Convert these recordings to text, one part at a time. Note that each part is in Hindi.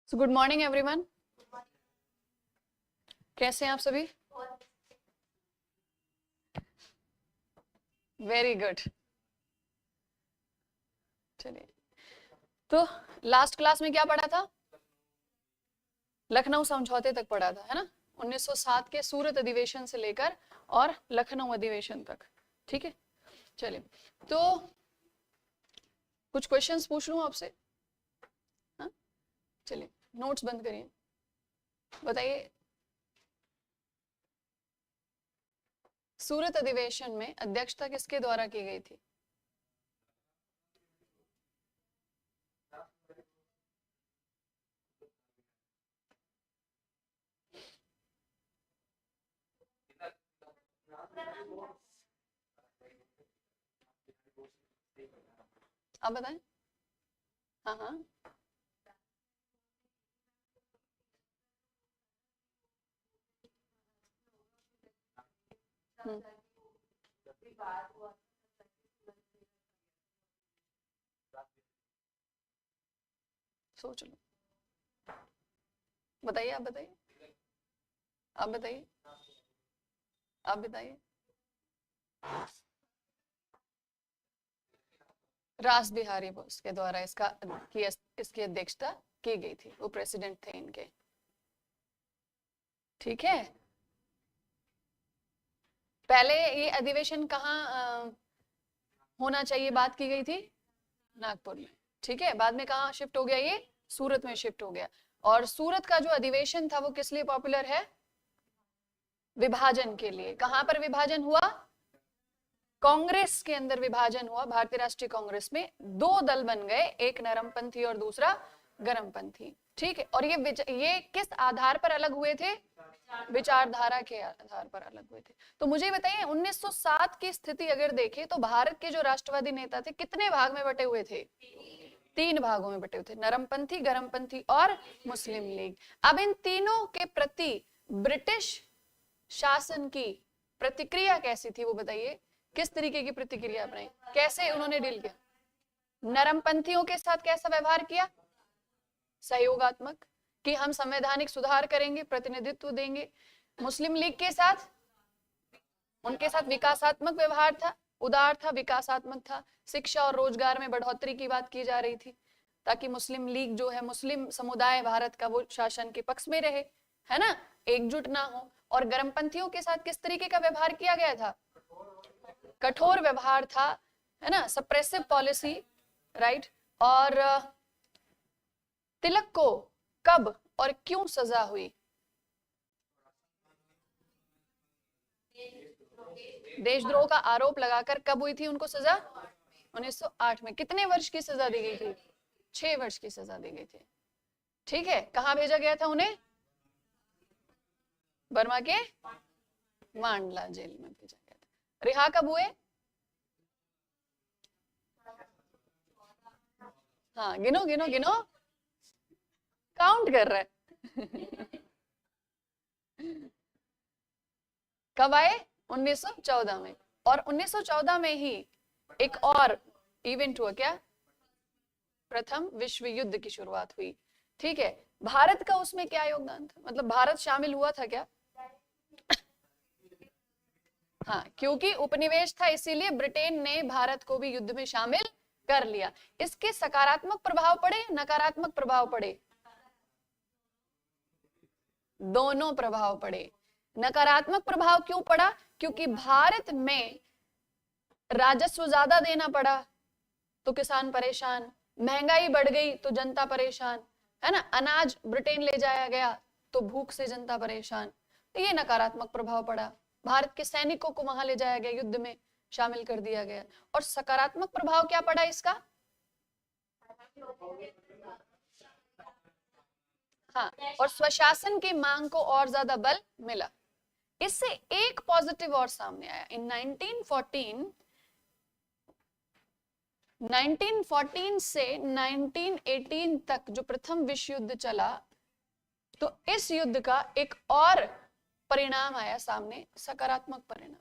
So good morning everyone. कैसे हैं आप सभी? Very good. चलिए, तो लास्ट क्लास में क्या पढ़ा था? लखनऊ समझौते तक पढ़ा था, है ना? 1907 के सूरत अधिवेशन से लेकर और लखनऊ अधिवेशन तक। ठीक है, चलिए, तो कुछ क्वेश्चंस पूछ लूं आपसे। हाँ, चलिए, नोट्स बंद करिए। बताइए, सूरत अधिवेशन में अध्यक्षता किसके द्वारा की गई थी? आप बताएं। हाँ हाँ, सोच लो, बताइए, आप बताइए, आप बताइए, आप बताइए। रास बिहारी बोस के द्वारा इसकी अध्यक्षता की गई थी। वो प्रेसिडेंट थे इनके। ठीक है, पहले ये अधिवेशन कहाँ होना चाहिए बात की गई थी? नागपुर में। ठीक है, बाद में कहाँ शिफ्ट हो गया? ये सूरत में शिफ्ट हो गया। और सूरत का जो अधिवेशन था वो किस लिए पॉपुलर है? विभाजन के लिए। कहां पर विभाजन हुआ? कांग्रेस के अंदर विभाजन हुआ। भारतीय राष्ट्रीय कांग्रेस में दो दल बन गए, एक नरमपंथी और दूसरा गरमपंथी। ठीक है, और ये किस आधार पर अलग हुए थे? विचारधारा के आधार पर अलग हुए थे। तो मुझे बताइए, 1907 की स्थिति अगर देखें तो भारत के जो राष्ट्रवादी नेता थे कितने भाग में बटे हुए थे? 3 भागों में बटे हुए थे, नरमपंथी, गरमपंथी और मुस्लिम लीग। अब इन तीनों के प्रति ब्रिटिश शासन की प्रतिक्रिया कैसी थी वो बताइए। किस तरीके की प्रतिक्रिया अपनाई, कैसे उन्होंने डील किया? नरमपंथियों के साथ कैसा व्यवहार किया? सहयोगात्मक, कि हम संवैधानिक सुधार करेंगे, प्रतिनिधित्व देंगे। मुस्लिम लीग के साथ, उनके साथ विकासात्मक व्यवहार था, उदार था, विकासात्मक था। शिक्षा और रोजगार में बढ़ोतरी की बात की जा रही थी, ताकि मुस्लिम लीग जो है, मुस्लिम समुदाय भारत का, वो शासन के पक्ष में रहे, है ना, एकजुट ना हो। और गरमपंथियों के साथ किस तरीके का व्यवहार किया गया था? कठोर व्यवहार था, है ना, सप्रेसिव पॉलिसी, राइट। और तिलक को कब और क्यों सजा हुई? देशद्रोह का आरोप लगाकर कब हुई थी उनको सजा? 1908 में। कितने वर्ष की सजा दी गई थी? 6 वर्ष की सजा दी गई थी। ठीक है, कहां भेजा गया था उन्हें? बर्मा के मांडला जेल में भेजा गया था। रिहा कब हुए? हाँ, गिनो गिनो गिनो, काउंट कर रहा है। कब आए? 1914 में। और 1914 में ही एक और इवेंट हुआ, क्या? प्रथम विश्व युद्ध की शुरुआत हुई। ठीक है, भारत का उसमें क्या योगदान था? मतलब भारत शामिल हुआ था क्या? हाँ, क्योंकि उपनिवेश था, इसीलिए ब्रिटेन ने भारत को भी युद्ध में शामिल कर लिया। इसके सकारात्मक प्रभाव पड़े, नकारात्मक प्रभाव पड़े? दोनों प्रभाव पड़े। नकारात्मक प्रभाव क्यों पड़ा? क्योंकि भारत में राजस्व ज्यादा देना पड़ा तो किसान परेशान, महंगाई बढ़ गई तो जनता परेशान, है ना, अनाज ब्रिटेन ले जाया गया तो भूख से जनता परेशान। तो ये नकारात्मक प्रभाव पड़ा। भारत के सैनिकों को वहां ले जाया गया, युद्ध में शामिल कर दिया गया। और सकारात्मक प्रभाव क्या पड़ा इसका? हाँ, और स्वशासन की मांग को और ज्यादा बल मिला। इससे एक पॉजिटिव और सामने आया। इन 1914 से 1918 तक जो प्रथम विश्व युद्ध चला, तो इस युद्ध का एक और परिणाम आया सामने, सकारात्मक परिणाम,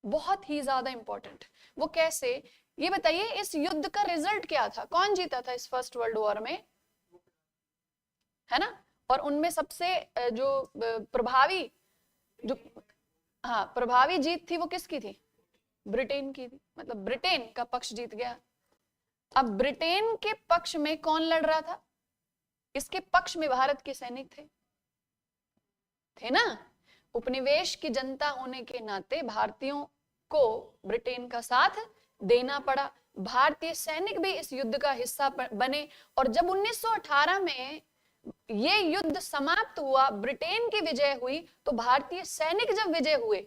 बहुत ही ज्यादा इंपॉर्टेंट। वो कैसे, ये बताइए। इस युद्ध का रिजल्ट क्या था? कौन जीता था इस फर्स्ट वर्ल्ड वॉर में? है ना। और उनमें सबसे जो प्रभावी जो हाँ प्रभावी जीत थी वो किसकी थी? ब्रिटेन की थी, मतलब ब्रिटेन का पक्ष जीत गया। अब ब्रिटेन के पक्ष में कौन लड़ रहा था? इसके पक्ष में भारत के सैनिक थे ना। उपनिवेश की जनता होने के नाते भारतीयों को ब्रिटेन का साथ देना पड़ा। भारतीय सैनिक भी इस युद्ध का हिस्सा बने। और जब 1918 में ये युद्ध समाप्त हुआ, ब्रिटेन की विजय हुई, तो भारतीय सैनिक जब विजय हुए,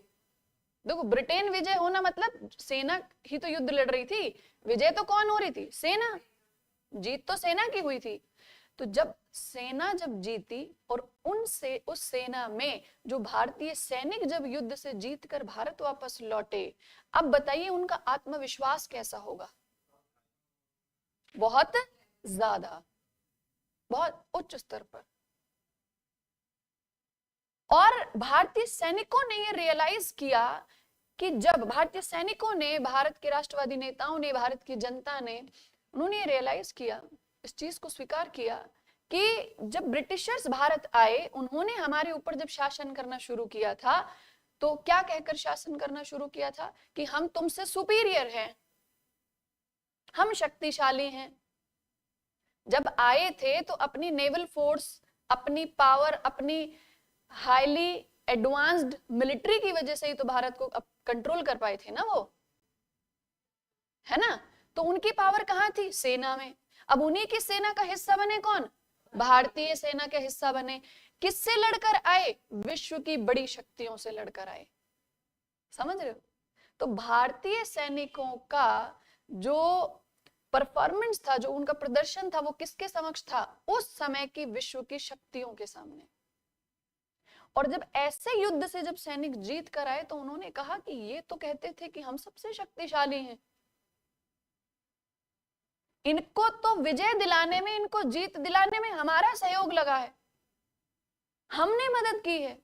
देखो ब्रिटेन विजय होना मतलब सेना ही तो युद्ध लड़ रही थी, विजय तो कौन हो रही थी? सेना। जीत तो सेना की हुई थी। तो जब सेना जब जीती और उस सेना में जो भारतीय सैनिक जब युद्ध से जीतकर भारत वापस लौटे, अब बताइए उनका आत्मविश्वास कैसा होगा? बहुत ज्यादा, बहुत उच्च स्तर पर। और भारतीय सैनिकों ने ये रियलाइज किया कि जब भारतीय सैनिकों ने, भारत के राष्ट्रवादी नेताओं ने, भारत की जनता ने, उन्होंने ये रियलाइज किया, इस चीज को स्वीकार किया कि जब ब्रिटिशर्स भारत आए, उन्होंने हमारे ऊपर जब शासन करना शुरू किया था, तो क्या कहकर शासन करना शुरू किया था? कि हम तुमसे सुपीरियर हैं, हम शक्तिशाली हैं। जब आए थे तो अपनी नेवल फोर्स, अपनी पावर, अपनी हाईली एडवांस्ड मिलिट्री की वजह से ही तो भारत को कंट्रोल कर पाए थे ना वो, है ना। तो उनकी पावर कहां थी? सेना में। अब उन्हीं की सेना का हिस्सा बने कौन? भारतीय सेना के हिस्सा बने। किससे लड़कर आए? विश्व की बड़ी शक्तियों से लड़कर आए। समझ रहे हो? तो भारतीय सैनिकों का जो परफॉर्मेंस था, जो उनका प्रदर्शन था, वो किसके समक्ष था? उस समय की विश्व की शक्तियों के सामने। और जब ऐसे युद्ध से जब सैनिक जीत कर आए, तो उन्होंने कहा कि ये तो कहते थे कि हम सबसे शक्तिशाली हैं, इनको तो विजय दिलाने में, इनको जीत दिलाने में हमारा सहयोग लगा है, हमने मदद की है।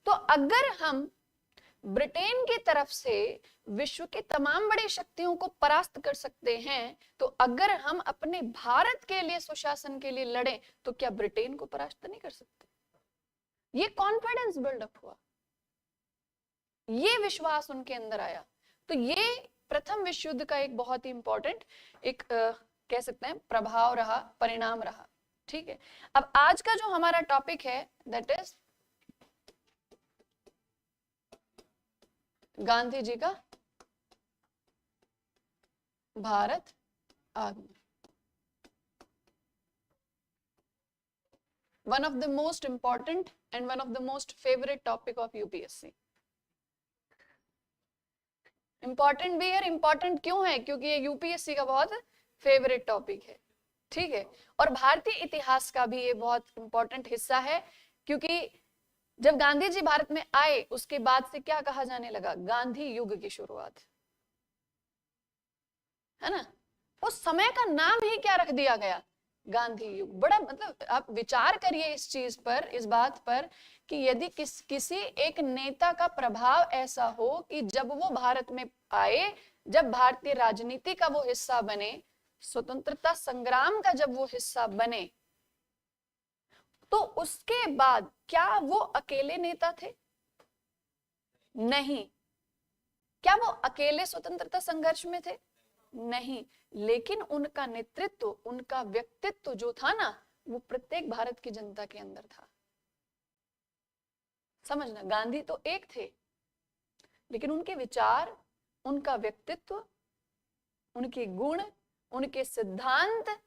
तो अगर हम ब्रिटेन की तरफ से विश्व की तमाम बड़ी शक्तियों को परास्त कर सकते हैं, तो अगर हम अपने भारत के लिए, सुशासन के लिए लड़ें, तो क्या ब्रिटेन को परास्त नहीं कर सकते? ये कॉन्फिडेंस बिल्डअप हुआ, ये विश्वास उनके अंदर आया। तो ये प्रथम विश्व युद्ध का एक बहुत ही इंपॉर्टेंट एक कह सकते हैं प्रभाव रहा, परिणाम रहा। ठीक है। अब आज का जो हमारा टॉपिक है दैट इज गांधी जी का भारत आगमन। One of the most important and one of the most favorite topic of UPSC. Important भी है। इंपॉर्टेंट क्यों है? क्योंकि ये यूपीएससी का बहुत फेवरेट टॉपिक है। ठीक है। और भारतीय इतिहास का भी ये बहुत इंपॉर्टेंट हिस्सा है, क्योंकि जब गांधी जी भारत में आए, उसके बाद से क्या कहा जाने लगा? गांधी युग की शुरुआत, है ना। उस समय का नाम ही क्या रख दिया गया? गांधी युग। बड़ा मतलब आप विचार करिए इस चीज पर, इस बात पर, कि यदि किसी एक नेता का प्रभाव ऐसा हो कि जब वो भारत में आए, जब भारतीय राजनीति का वो हिस्सा बने, स्वतंत्रता संग्राम का जब वो हिस्सा बने, तो उसके बाद क्या वो अकेले नेता थे? नहीं। क्या वो अकेले स्वतंत्रता संघर्ष में थे? नहीं। लेकिन उनका नेतृत्व, उनका व्यक्तित्व जो था ना, वो प्रत्येक भारत की जनता के अंदर था। समझना, गांधी तो एक थे, लेकिन उनके विचार, उनका व्यक्तित्व, उनके गुण, उनके सिद्धांत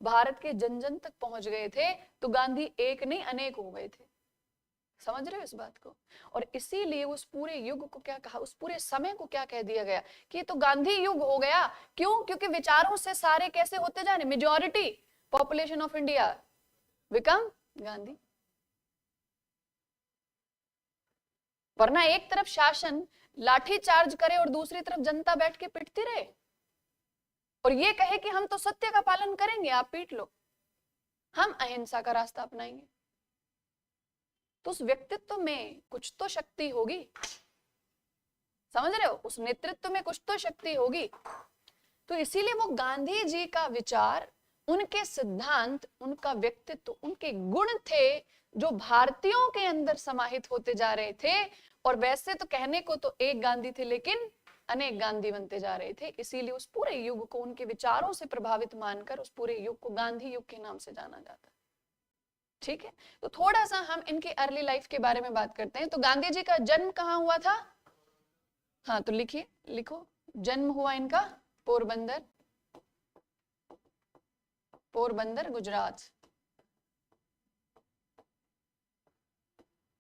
भारत के जन जन तक पहुंच गए थे। तो गांधी एक नहीं अनेक हो गए थे। समझ रहे हो इस बात को? और इसीलिए उस पूरे युग को क्या कहा, उस पूरे समय को क्या कह दिया गया कि तो गांधी युग हो गया। क्यों? क्योंकि विचारों से सारे कैसे होते जा रहे? Majority population of India become Gandhi. वरना एक तरफ शासन लाठी चार्ज करे और दूसरी तरफ जनता बैठ के पिटती रहे और ये कहे कि हम तो सत्य का पालन करेंगे, आप पीट लो, हम अहिंसा का रास्ता अपनाएंगे। तो उस व्यक्तित्व में कुछ तो शक्ति होगी। समझ रहे हो? उस नेतृत्व में कुछ तो शक्ति होगी। तो इसीलिए वो गांधी जी का विचार उनके सिद्धांत, उनका व्यक्तित्व, उनके गुण थे जो भारतीयों के अंदर समाहित होते जा रहे थे। और वैसे तो कहने को तो एक गांधी थे, लेकिन अनेक गांधी बनते जा रहे थे। इसीलिए उस पूरे युग को उनके विचारों से प्रभावित मानकर उस पूरे युग को गांधी युग के नाम से जाना जाता है। ठीक है, तो थोड़ा सा हम इनकी अर्ली लाइफ के बारे में बात करते हैं। तो गांधी जी का जन्म कहाँ हुआ था? हाँ, तो लिखिए, लिखो, जन्म हुआ इनका पोरबंदर, पोरबंदर गुजरात,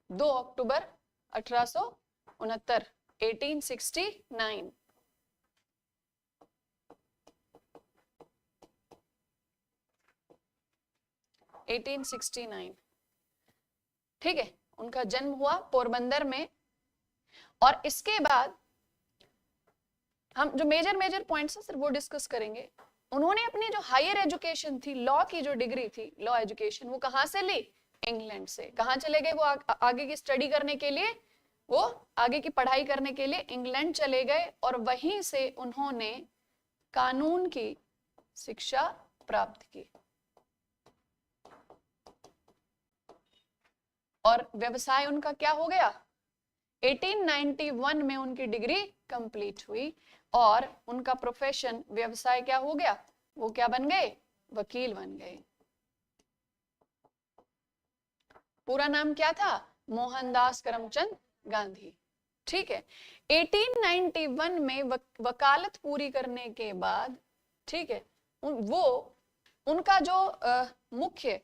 2 अक्टूबर 1869, 1869। ठीक है, उनका जन्म हुआ पोरबंदर में। और इसके बाद हम जो मेजर पॉइंट्स हैं सिर्फ वो डिस्कस करेंगे। उन्होंने अपनी जो हायर एजुकेशन थी, लॉ की जो डिग्री थी, लॉ एजुकेशन, वो कहां से ली? इंग्लैंड से। कहां चले गए वो आगे की स्टडी करने के लिए? वो आगे की पढ़ाई करने के लिए इंग्लैंड चले गए और वहीं से उन्होंने कानून की शिक्षा प्राप्त की और व्यवसाय उनका क्या हो गया? 1891 में उनकी डिग्री कंप्लीट हुई और उनका प्रोफेशन, व्यवसाय क्या हो गया? वो क्या बन गए? वकील बन गए। पूरा नाम क्या था? मोहनदास करमचंद गांधी। ठीक है, 1891 में वकालत पूरी करने के बाद, ठीक है, वो उनका जो मुख्य,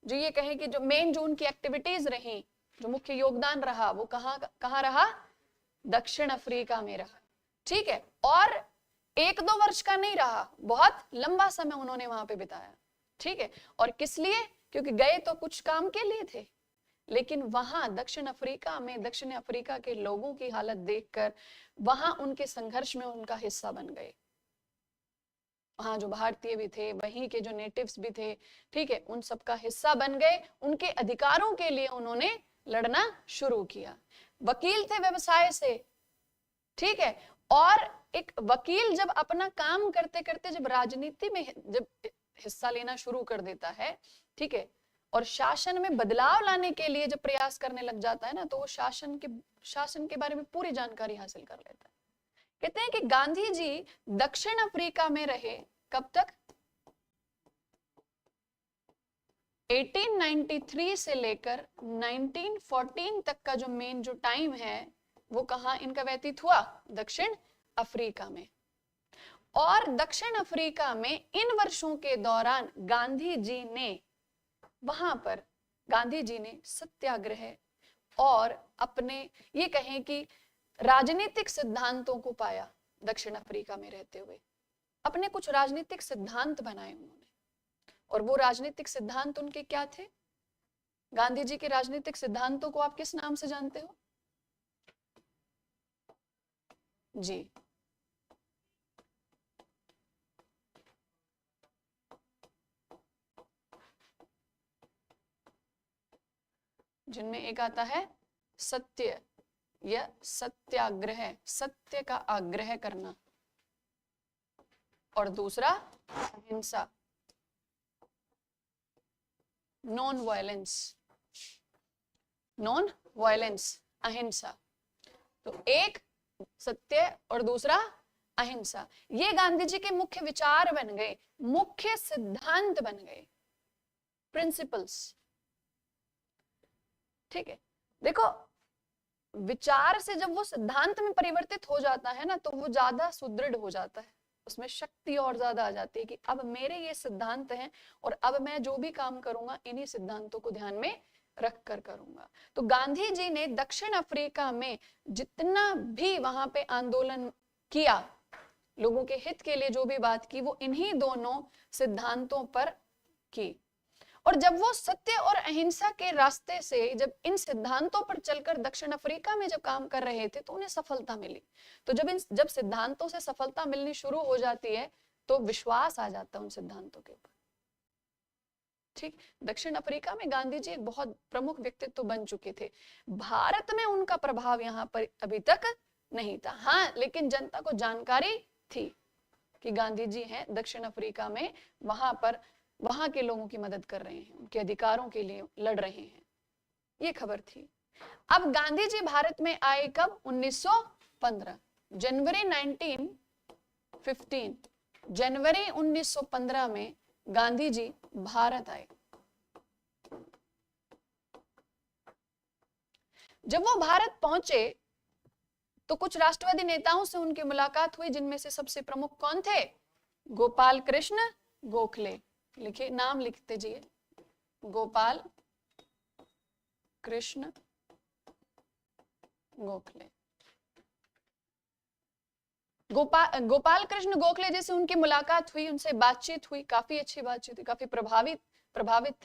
जो ये कहें कि जो मेन जो उनकी एक्टिविटीज रही, जो मुख्य योगदान रहा, वो कहां रहा? दक्षिण अफ्रीका में रहा। ठीक है, और 1-2 वर्ष का नहीं रहा, बहुत लंबा समय उन्होंने वहां पे बिताया। ठीक है, और किस लिए? क्योंकि गए तो कुछ काम के लिए थे, लेकिन वहां दक्षिण अफ्रीका में दक्षिण अफ्रीका के लोगों की हालत देखकर वहां उनके संघर्ष में उनका हिस्सा बन गए। वहां जो भारतीय भी थे, वहीं के जो नेटिव्स भी थे, ठीक है, उन सबका हिस्सा बन गए। उनके अधिकारों के लिए उन्होंने लड़ना शुरू किया। वकील थे व्यवसाय से, ठीक है, और एक वकील जब अपना काम करते करते जब राजनीति में जब हिस्सा लेना शुरू कर देता है, ठीक है, और शासन में बदलाव लाने के लिए जब प्रयास करने लग जाता है ना, तो वो शासन के बारे में पूरी जानकारी हासिल कर लेता है। कहते हैं कि गांधी जी दक्षिण अफ्रीका में रहे कब तक? 1893 से लेकर 1914 तक का जो मेन जो टाइम है, वो कहां इनका व्यतीत हुआ? दक्षिण अफ्रीका में। और दक्षिण अफ्रीका में इन वर्षों के दौरान गांधी जी ने वहां पर सत्याग्रह और अपने ये कहें कि राजनीतिक सिद्धांतों को पाया। दक्षिण अफ्रीका में रहते हुए अपने कुछ राजनीतिक सिद्धांत बनाए उन्होंने, और वो राजनीतिक सिद्धांत उनके क्या थे? गांधी जी के राजनीतिक सिद्धांतों को आप किस नाम से जानते हो? जी, जिनमें एक आता है सत्य या सत्याग्रह, सत्य का आग्रह करना, और दूसरा अहिंसा, नॉन वायलेंस, अहिंसा। तो एक सत्य और दूसरा अहिंसा, ये गांधी जी के मुख्य विचार बन गए, मुख्य सिद्धांत बन गए, प्रिंसिपल्स। ठीक है, देखो, विचार से जब वो सिद्धांत में परिवर्तित हो जाता है ना, तो वो ज्यादा सुदृढ़ हो जाता है, उसमें शक्ति और ज्यादा आ जाती है कि अब मेरे ये सिद्धांत हैं और अब मैं जो भी काम करूंगा इन्हीं सिद्धांतों को ध्यान में रख कर करूंगा। तो गांधी जी ने दक्षिण अफ्रीका में जितना भी वहां पे आंदोलन किया, लोगों के हित के लिए जो भी बात की, वो इन्हीं दोनों सिद्धांतों पर की। और जब वो सत्य और अहिंसा के रास्ते से, जब इन सिद्धांतों पर चलकर दक्षिण अफ्रीका में जब काम कर रहे थे, तो उन्हें सफलता मिली। तो जब सिद्धांतों से सफलता मिलनी शुरू हो जाती है, तो विश्वास आ जाता है उन सिद्धांतों के ऊपर। ठीक, दक्षिण अफ्रीका में गांधी जी एक बहुत प्रमुख व्यक्तित्व बन चुके थे। भारत में उनका प्रभाव यहाँ पर अभी तक नहीं था, हाँ, लेकिन जनता को जानकारी थी कि गांधी जी हैं दक्षिण अफ्रीका में, वहां पर वहां के लोगों की मदद कर रहे हैं, उनके अधिकारों के लिए लड़ रहे हैं, ये खबर थी। अब गांधी जी भारत में आए कब? 1915, जनवरी 1915, जनवरी 1915 में गांधी जी भारत आए। जब वो भारत पहुंचे तो कुछ राष्ट्रवादी नेताओं से उनकी मुलाकात हुई, जिनमें से सबसे प्रमुख कौन थे? गोपाल कृष्ण गोखले। लिखिए, नाम लिखते जाइए, गोपाल कृष्ण गोखले। गोपाल कृष्ण गोखले जैसे उनकी मुलाकात हुई, उनसे बातचीत हुई, काफी अच्छी बातचीत हुई, काफी प्रभावित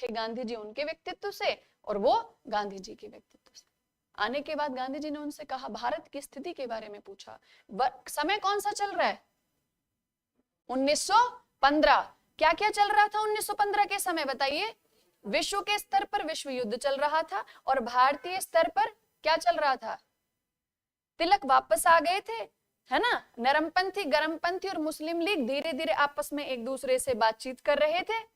थे गांधी जी उनके व्यक्तित्व से और वो गांधी जी के व्यक्तित्व से। आने के बाद गांधी जी ने उनसे कहा, भारत की स्थिति के बारे में पूछा। समय कौन सा चल रहा है? 1915। क्या क्या चल रहा था 1915 के समय? बताइए। विश्व के स्तर पर विश्व युद्ध चल रहा था और भारतीय स्तर पर क्या चल रहा था? तिलक वापस आ गए थे, है ना। नरमपंथी, गरमपंथी और मुस्लिम लीग धीरे धीरे आपस में एक दूसरे से बातचीत कर रहे थे,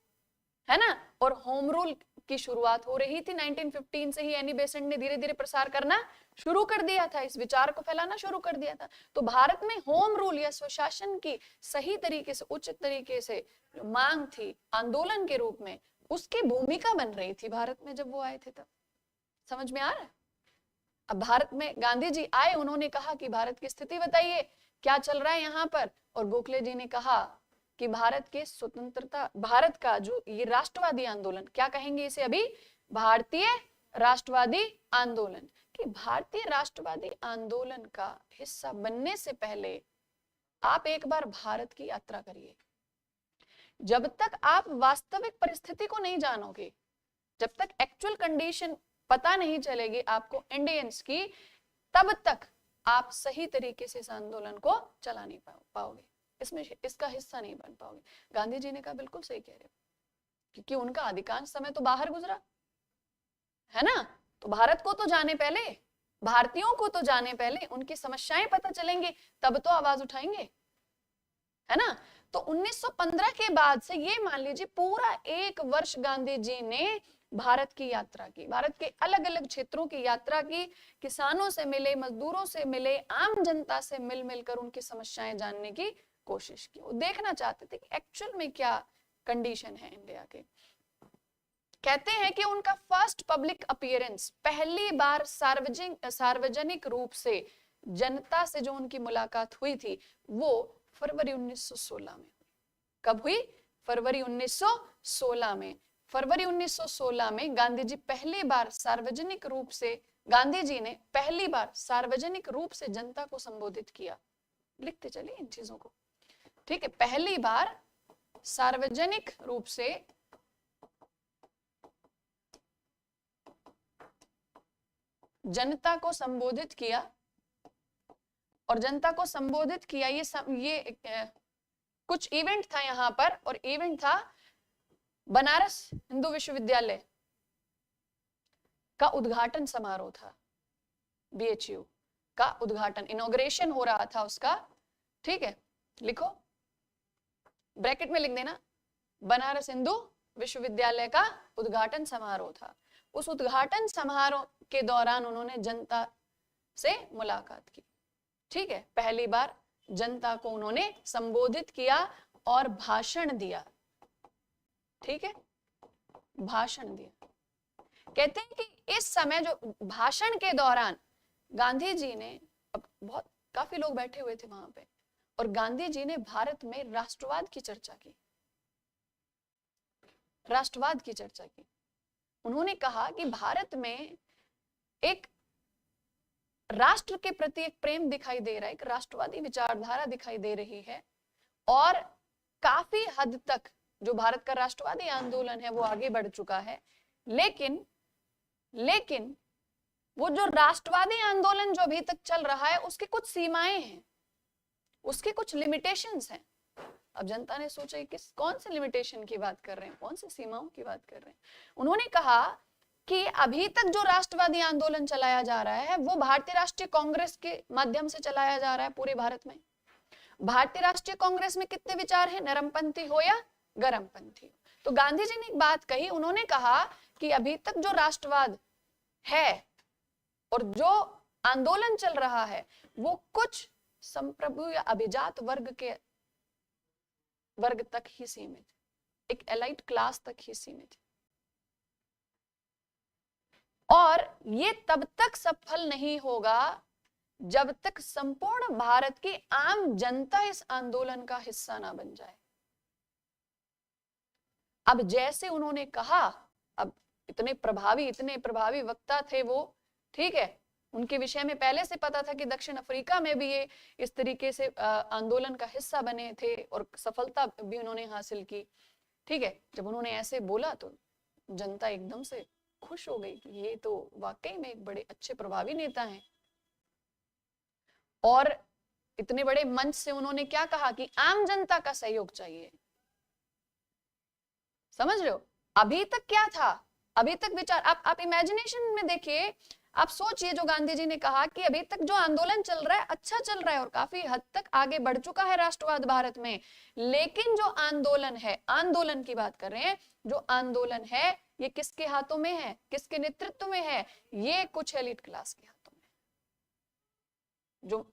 है ना। और होम रूल की शुरुआत हो रही थी। 1915 से ही एनी बेसेंट ने धीरे धीरे प्रसार करना शुरू कर दिया था, इस विचार को फैलाना शुरू कर दिया था। तो भारत में होम रूल या स्वशासन की सही तरीके से, उचित तरीके से मांग थी आंदोलन के रूप में, उसकी भूमिका बन रही थी भारत में जब वो आए थे तब। समझ में आ रहा है? अब भारत में गांधी जी आए, उन्होंने कहा कि भारत की स्थिति बताइए, क्या चल रहा है यहाँ पर। और गोखले जी ने कहा कि भारत के स्वतंत्रता, भारत का जो ये राष्ट्रवादी आंदोलन, क्या कहेंगे इसे अभी? भारतीय राष्ट्रवादी आंदोलन। कि भारतीय राष्ट्रवादी आंदोलन का हिस्सा बनने से पहले आप एक बार भारत की यात्रा करिए। जब तक आप वास्तविक परिस्थिति को नहीं जानोगे, जब तक एक्चुअल कंडीशन पता नहीं चलेगी आपको इंडियंस की, तब तक आप सही तरीके से इस आंदोलन को चला नहीं पाओगे, इसमें इसका हिस्सा नहीं बन पाओगे। गांधी जी ने कहा बिल्कुल सही कह रहे हो, क्योंकि उनका अधिकांश समय तो बाहर गुजरा है ना। तो भारत को तो जाने पहले, भारतीयों को तो जाने पहले, उनकी समस्याएं पता चलेंगी, तब तो आवाज उठाएंगे, है ना। तो 1915 के बाद से ये मान लीजिए पूरा एक वर्ष गांधी जी ने भारत की यात्रा की, भारत के अलग अलग क्षेत्रों की यात्रा की, किसानों से मिले, मजदूरों से मिले, आम जनता से मिल मिलकर उनकी समस्याएं जानने की कोशिश की। वो देखना चाहते थे कि एक्चुअल में क्या कंडीशन है इंडिया के। कहते हैं कि उनका फर्स्ट पब्लिक अपीयरेंस, पहली बार सार्वजनिक रूप से जनता से जो उनकी मुलाकात हुई थी, वो फरवरी 1916 में। कब हुई? फरवरी 1916 में। फरवरी 1916 में गांधी जी पहली बार सार्वजनिक रूप से, गांधी जी ने पहली बार सार्वजनिक रूप से जनता को संबोधित किया। लिखते चलिए इन चीजों को, ठीक है। पहली बार सार्वजनिक रूप से जनता को संबोधित किया, और जनता को संबोधित किया, ये कुछ इवेंट था यहाँ पर, और इवेंट था बनारस हिंदू विश्वविद्यालय का उद्घाटन समारोह था। BHU का उद्घाटन, इनॉग्रेशन हो रहा था उसका, ठीक है। लिखो, ब्रैकेट में लिख देना, बनारस हिंदू विश्वविद्यालय का उद्घाटन समारोह था। उस उद्घाटन समारोह के दौरान उन्होंने जनता से मुलाकात की, ठीक है। पहली बार जनता को उन्होंने संबोधित किया और भाषण दिया, ठीक है, भाषण दिया। कहते हैं कि इस समय जो भाषण के दौरान गांधी जी ने, बहुत काफी लोग बैठे हुए थे वहां पे, और गांधी जी ने भारत में राष्ट्रवाद की चर्चा की, राष्ट्रवाद की चर्चा की। उन्होंने कहा कि भारत में एक राष्ट्र के प्रति एक प्रेम दिखाई दे रहा है, एक राष्ट्रवादी विचारधारा दिखाई दे रही है, और काफी हद तक जो भारत का राष्ट्रवादी आंदोलन है वो आगे बढ़ चुका है, लेकिन वो जो राष्ट्रवादी आंदोलन जो अभी तक चल रहा है उसकी कुछ सीमाएं हैं, उसके कुछ लिमिटेशंस हैं। अब जनता ने सोचा कौन से लिमिटेशन की बात कर रहे हैं, कौन सी सीमाओं की बात कर रहे हैं। उन्होंने कहा कि अभी तक जो राष्ट्रवादी आंदोलन चलाया जा रहा है वो भारतीय राष्ट्रीय कांग्रेस के माध्यम से चलाया जा रहा है पूरे भारत में। भारतीय राष्ट्रीय कांग्रेस में कितने विचार हैं, नरमपंथी हो या गरमपंथी हो, तो गांधी जी ने एक बात कही, उन्होंने कहा कि अभी तक जो राष्ट्रवाद है और जो आंदोलन चल रहा है वो कुछ संप्रभु या अभिजात वर्ग तक ही सीमित, एक एलाइट क्लास तक ही सीमित, और ये तब तक सफल नहीं होगा जब तक संपूर्ण भारत की आम जनता इस आंदोलन का हिस्सा ना बन जाए। अब जैसे उन्होंने कहा, अब इतने प्रभावी वक्ता थे वो, ठीक है, उनके विषय में पहले से पता था कि दक्षिण अफ्रीका में भी ये इस तरीके से आंदोलन का हिस्सा बने थे और सफलता भी उन्होंने हासिल की, ठीक है। जब उन्होंने ऐसे बोला तो जनता एकदम से खुश हो गई कि ये तो वाकई में एक बड़े अच्छे प्रभावी नेता हैं। और इतने बड़े मंच से उन्होंने क्या कहा कि आम जनता का सहयोग चाहिए। समझ रहे हो, अभी तक क्या था, अभी तक विचार, आप इमेजिनेशन में देखिए, आप सोचिए जो गांधी जी ने कहा कि अभी तक जो आंदोलन चल रहा है अच्छा चल रहा है और काफी हद तक आगे बढ़ चुका है राष्ट्रवाद भारत में, लेकिन जो आंदोलन है, आंदोलन की बात कर रहे हैं, जो आंदोलन है ये किसके हाथों में है, किसके नेतृत्व में है, ये कुछ एलिट क्लास के हाथों में, जो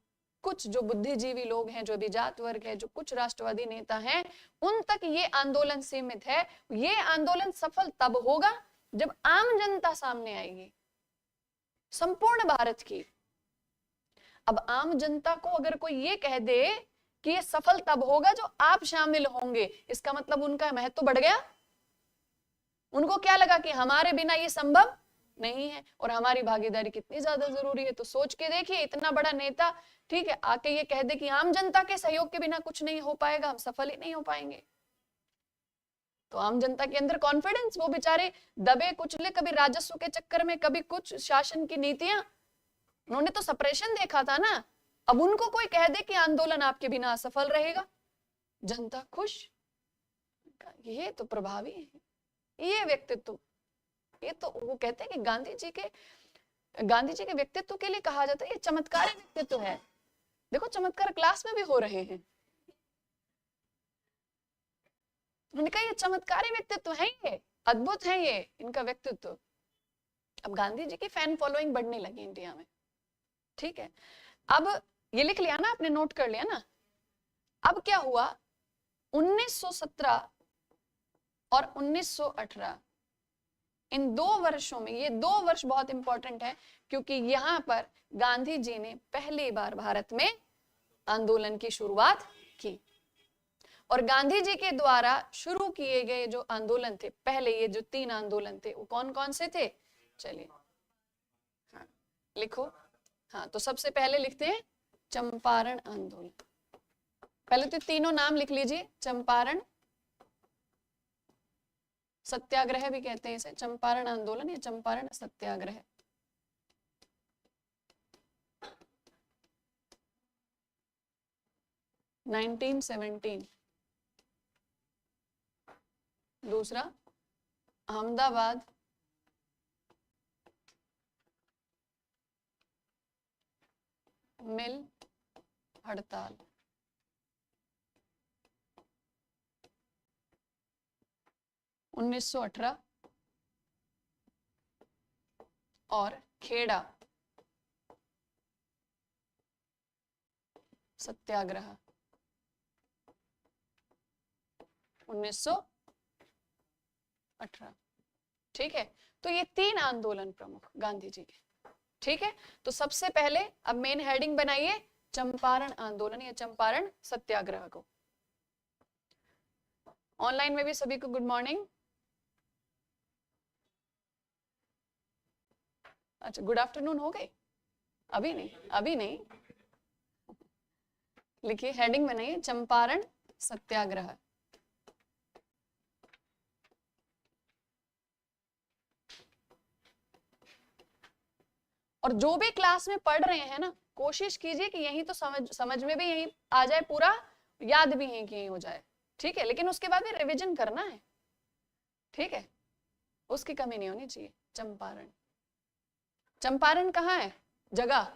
बुद्धिजीवी लोग हैं, जो अभिजात वर्ग है, जो कुछ राष्ट्रवादी नेता हैं, उन तक ये आंदोलन सीमित है। ये आंदोलन सफल तब होगा जब आम जनता सामने आएगी, संपूर्ण भारत की। अब आम जनता को अगर कोई ये कह दे कि ये सफल तब होगा जो आप शामिल होंगे, इसका मतलब उनका महत्व बढ़ गया। उनको क्या लगा कि हमारे बिना ये संभव नहीं है और हमारी भागीदारी कितनी ज्यादा जरूरी है। तो सोच के देखिए, इतना बड़ा नेता, ठीक है, आके ये कह दे कि आम जनता के सहयोग के बिना कुछ नहीं हो पाएगा, हम सफल ही नहीं हो पाएंगे। तो आम जनता के अंदर कॉन्फिडेंस, वो बेचारे दबे कुचले, कभी राजस्व के चक्कर में, कभी कुछ शासन की नीतियां, उन्होंने तो सप्रेशन देखा था ना। अब उनको कोई कह दे कि आंदोलन आपके बिना असफल रहेगा, जनता खुश। ये तो प्रभावी है, ये व्यक्तित्व, ये तो वो कहते हैं कि गांधी जी के व्यक्तित्व के लिए कहा जाता है ये चमत्कारी व्यक्तित्व है। देखो चमत्कार क्लास में भी हो रहे हैं, उन्होंने कहा ये चमत्कारी व्यक्तित्व है, ये अद्भुत है ये इनका व्यक्तित्व। अब गांधी जी की फैन फॉलोइंग बढ़ने लगी इंडिया में, ठीक है। अब ये लिख लिया ना आपने, नोट कर लिया ना। अब क्या हुआ, 1917 और 1918, इन 2 वर्षों में, ये 2 वर्ष बहुत इंपॉर्टेंट है क्योंकि यहां पर गांधी जी ने पहली बार भारत में आंदोलन की शुरुआत की। और गांधी जी के द्वारा शुरू किए गए जो आंदोलन थे पहले, ये जो 3 आंदोलन थे, वो कौन कौन से थे, चलिए हाँ लिखो। हाँ, तो सबसे पहले लिखते हैं चंपारण आंदोलन। पहले तो तीनों नाम लिख लीजिए, चंपारण सत्याग्रह भी कहते हैं इसे, चंपारण आंदोलन या चंपारण सत्याग्रह। दूसरा अहमदाबाद मिल हड़ताल। (1918) और खेड़ा सत्याग्रह 1918। ठीक है, तो ये 3 आंदोलन प्रमुख गांधी जी के, ठीक है। तो सबसे पहले अब मेन हेडिंग बनाइए चंपारण आंदोलन या चंपारण सत्याग्रह को। ऑनलाइन में भी सभी को गुड मॉर्निंग। अच्छा, गुड आफ्टरनून हो गई? अभी नहीं, अभी नहीं। लिखिए, हेडिंग बनाइए चंपारण सत्याग्रह। और जो भी क्लास में पढ़ रहे हैं ना, कोशिश कीजिए कि यही तो समझ में भी यही आ जाए, पूरा याद भी यही कि यही हो जाए, ठीक है। लेकिन उसके बाद भी रिवीजन करना है, ठीक है, उसकी कमी नहीं होनी चाहिए। चंपारण, चंपारण कहाँ है जगह?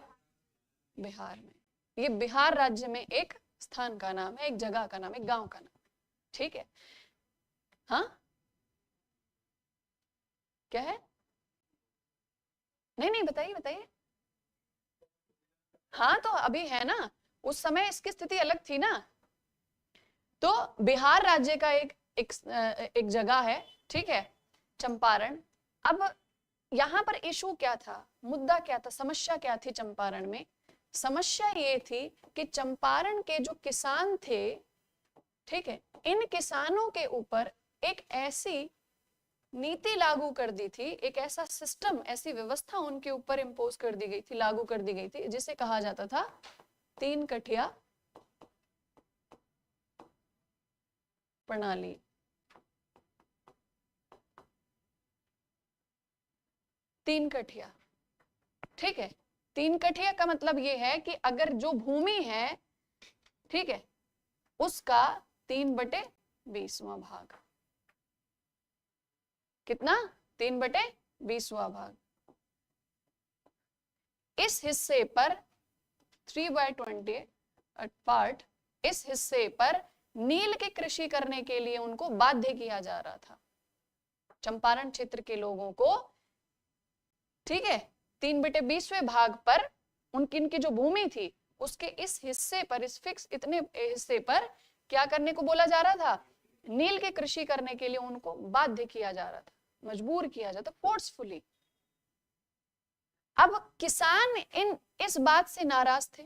बिहार में। ये बिहार राज्य में एक स्थान का नाम है, एक जगह का नाम, एक गांव का नाम, ठीक है। हाँ, क्या है? नहीं नहीं, बताइए बताइए। हाँ तो अभी है ना, उस समय इसकी स्थिति अलग थी ना। तो बिहार राज्य का एक जगह है, ठीक है, चंपारण। अब यहां पर इशू क्या था, मुद्दा क्या था, समस्या क्या थी चंपारण में? समस्या ये थी कि चंपारण के जो किसान थे, ठीक है, इन किसानों के ऊपर एक ऐसी नीति लागू कर दी थी, एक ऐसा सिस्टम, ऐसी व्यवस्था उनके ऊपर इम्पोज कर दी गई थी, लागू कर दी गई थी, जिसे कहा जाता था 3 कठिया प्रणाली। तीन कठिया, ठीक है। 3 कठिया का मतलब ये है कि अगर जो भूमि है, ठीक है, उसका 3/20वां भाग। कितना? 3/20वां भाग। इस हिस्से पर 3/20 पार्ट, इस हिस्से पर नील की कृषि करने के लिए उनको बाध्य किया जा रहा था, चंपारण क्षेत्र के लोगों को, ठीक है। 3/20वें भाग पर उनकी जो भूमि थी, उसके इस हिस्से पर, इस फिक्स इतने हिस्से पर क्या करने को बोला जा रहा था? नील की कृषि करने के लिए उनको बाध्य किया जा रहा था, मजबूर किया जाता, फोर्सफुली। अब किसान इस बात से नाराज थे,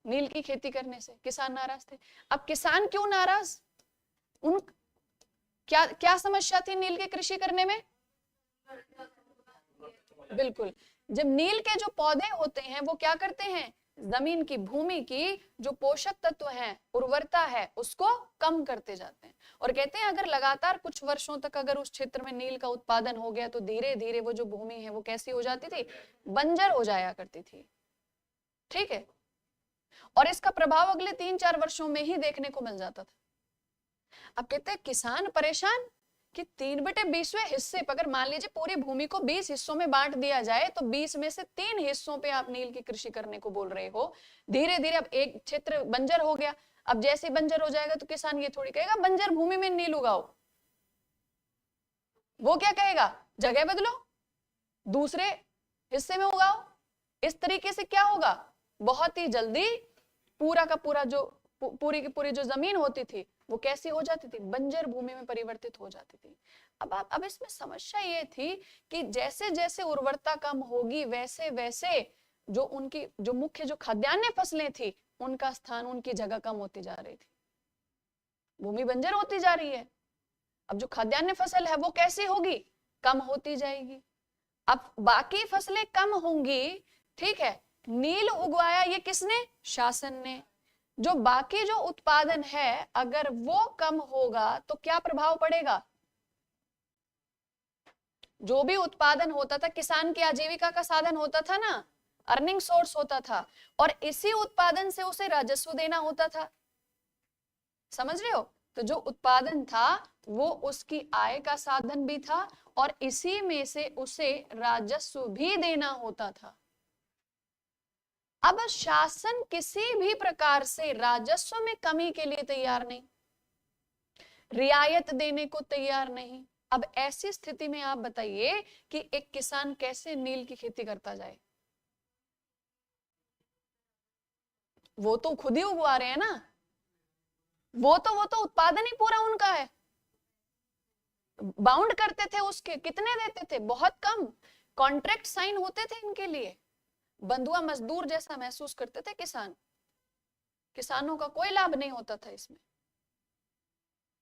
नील की खेती करने से किसान नाराज थे। अब किसान क्यों नाराज? उन क्या क्या समस्या थी नील की कृषि करने में? बिल्कुल, जब नील के जो पौधे होते हैं वो क्या करते हैं, जमीन की, भूमि की जो पोषक तत्व हैं, उर्वरता है, उसको कम करते जाते हैं। और कहते हैं अगर लगातार कुछ वर्षों तक अगर उस क्षेत्र में नील का उत्पादन हो गया तो धीरे धीरे वो जो भूमि है वो कैसी हो जाती थी, बंजर हो जाया करती थी, ठीक है। और इसका प्रभाव अगले 3-4 वर्षों में ही देखने को मिल जाता था। अब कहते हैं किसान परेशान कि 3/20वें हिस्से पर, अगर मान लीजिए पूरी भूमि को 20 हिस्सों में बांट दिया जाए तो 20 में से 3 हिस्सों पे आप नील की कृषि करने को बोल रहे हो। धीरे धीरे अब एक क्षेत्र बंजर हो गया। अब जैसे बंजर हो जाएगा तो किसान ये थोड़ी कहेगा बंजर भूमि में नील उगाओ, वो क्या कहेगा, जगह बदलो, दूसरे हिस्से में उगाओ। इस तरीके से क्या होगा, बहुत ही जल्दी पूरा का पूरा जो पूरी की पूरी जो जमीन होती थी वो कैसी हो जाती थी, बंजर भूमि में परिवर्तित हो जाती थी। अब इसमें समस्या ये थी कि जैसे जैसे उर्वरता कम होगी वैसे वैसे जो उनकी जो मुख्य जो खाद्यान्य फसलें थी उनका स्थान, उनकी जगह कम होती जा रही थी, भूमि बंजर होती जा रही है। अब जो खाद्यान्य फसल है वो कैसी होगी, कम होती जाएगी। अब बाकी फसलें कम होंगी, ठीक है, नील उगवाया ये किसने, शासन ने। जो बाकी जो उत्पादन है अगर वो कम होगा तो क्या प्रभाव पड़ेगा, जो भी उत्पादन होता था किसान की आजीविका का साधन होता था ना, अर्निंग सोर्स होता था, और इसी उत्पादन से उसे राजस्व देना होता था, समझ रहे हो। तो जो उत्पादन था वो उसकी आय का साधन भी था और इसी में से उसे राजस्व भी देना होता था। अब शासन किसी भी प्रकार से राजस्व में कमी के लिए तैयार नहीं, रियायत देने को तैयार नहीं। अब ऐसी स्थिति में आप बताइए कि एक किसान कैसे नील की खेती करता जाए, वो तो खुद ही उगवा रहे हैं ना, वो तो उत्पादन ही पूरा उनका है। बाउंड करते थे उसके, कितने देते थे, बहुत कम, कॉन्ट्रैक्ट साइन होते थे इनके लिए, बंधुआ मजदूर जैसा महसूस करते थे किसान, किसानों का कोई लाभ नहीं होता था इसमें,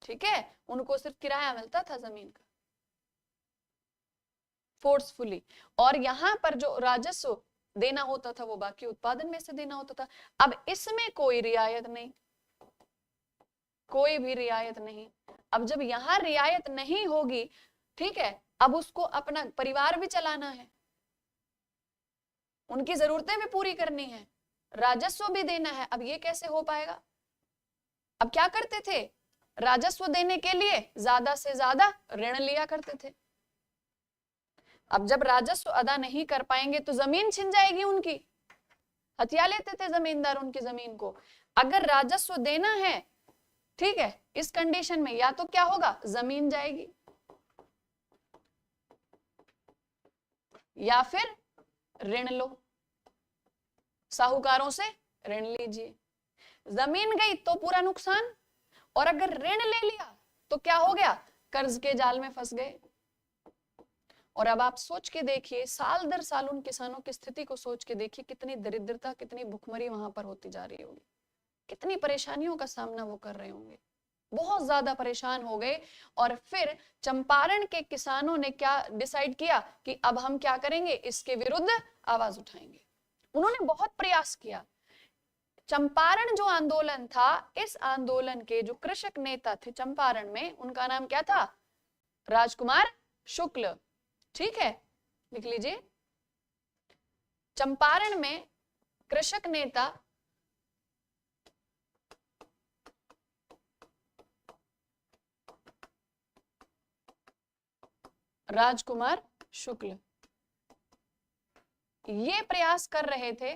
ठीक है, उनको सिर्फ किराया मिलता था जमीन का, फोर्सफुली। और यहां पर जो राजस्व देना होता था वो बाकी उत्पादन में से देना होता था। अब इसमें कोई रियायत नहीं, कोई भी रियायत नहीं। अब जब यहां रियायत नहीं होगी, ठीक है, अब उसको अपना परिवार भी चलाना है, उनकी जरूरतें भी पूरी करनी है, राजस्व भी देना है। अब ये कैसे हो पाएगा? अब क्या करते थे, राजस्व देने के लिए ज्यादा से ज्यादा ऋण लिया करते थे। अब जब राजस्व अदा नहीं कर पाएंगे तो जमीन छिन जाएगी उनकी, हथिया लेते थे जमींदार उनकी जमीन को। अगर राजस्व देना है, ठीक है, इस कंडीशन में या तो क्या होगा, जमीन जाएगी, या फिर ऋण लो, साहूकारों से ऋण लीजिए। जमीन गई तो पूरा नुकसान, और अगर ऋण ले लिया तो क्या हो गया, कर्ज के जाल में फंस गए। और अब आप सोच के देखिए, साल दर साल उन किसानों की स्थिति को सोच के देखिए, कितनी दरिद्रता, कितनी भुखमरी वहां पर होती जा रही होगी, कितनी परेशानियों का सामना वो कर रहे होंगे, बहुत ज्यादा परेशान हो गए। और फिर चंपारण के किसानों ने क्या डिसाइड किया कि अब हम क्या करेंगे, इसके विरुद्ध आवाज उठाएंगे। उन्होंने बहुत प्रयास किया। चंपारण जो आंदोलन था, इस आंदोलन के जो कृषक नेता थे चंपारण में, उनका नाम क्या था, राजकुमार शुक्ल। ठीक है, लिख लीजिए। चंपारण में कृषक नेता राजकुमार शुक्ल ये प्रयास कर रहे थे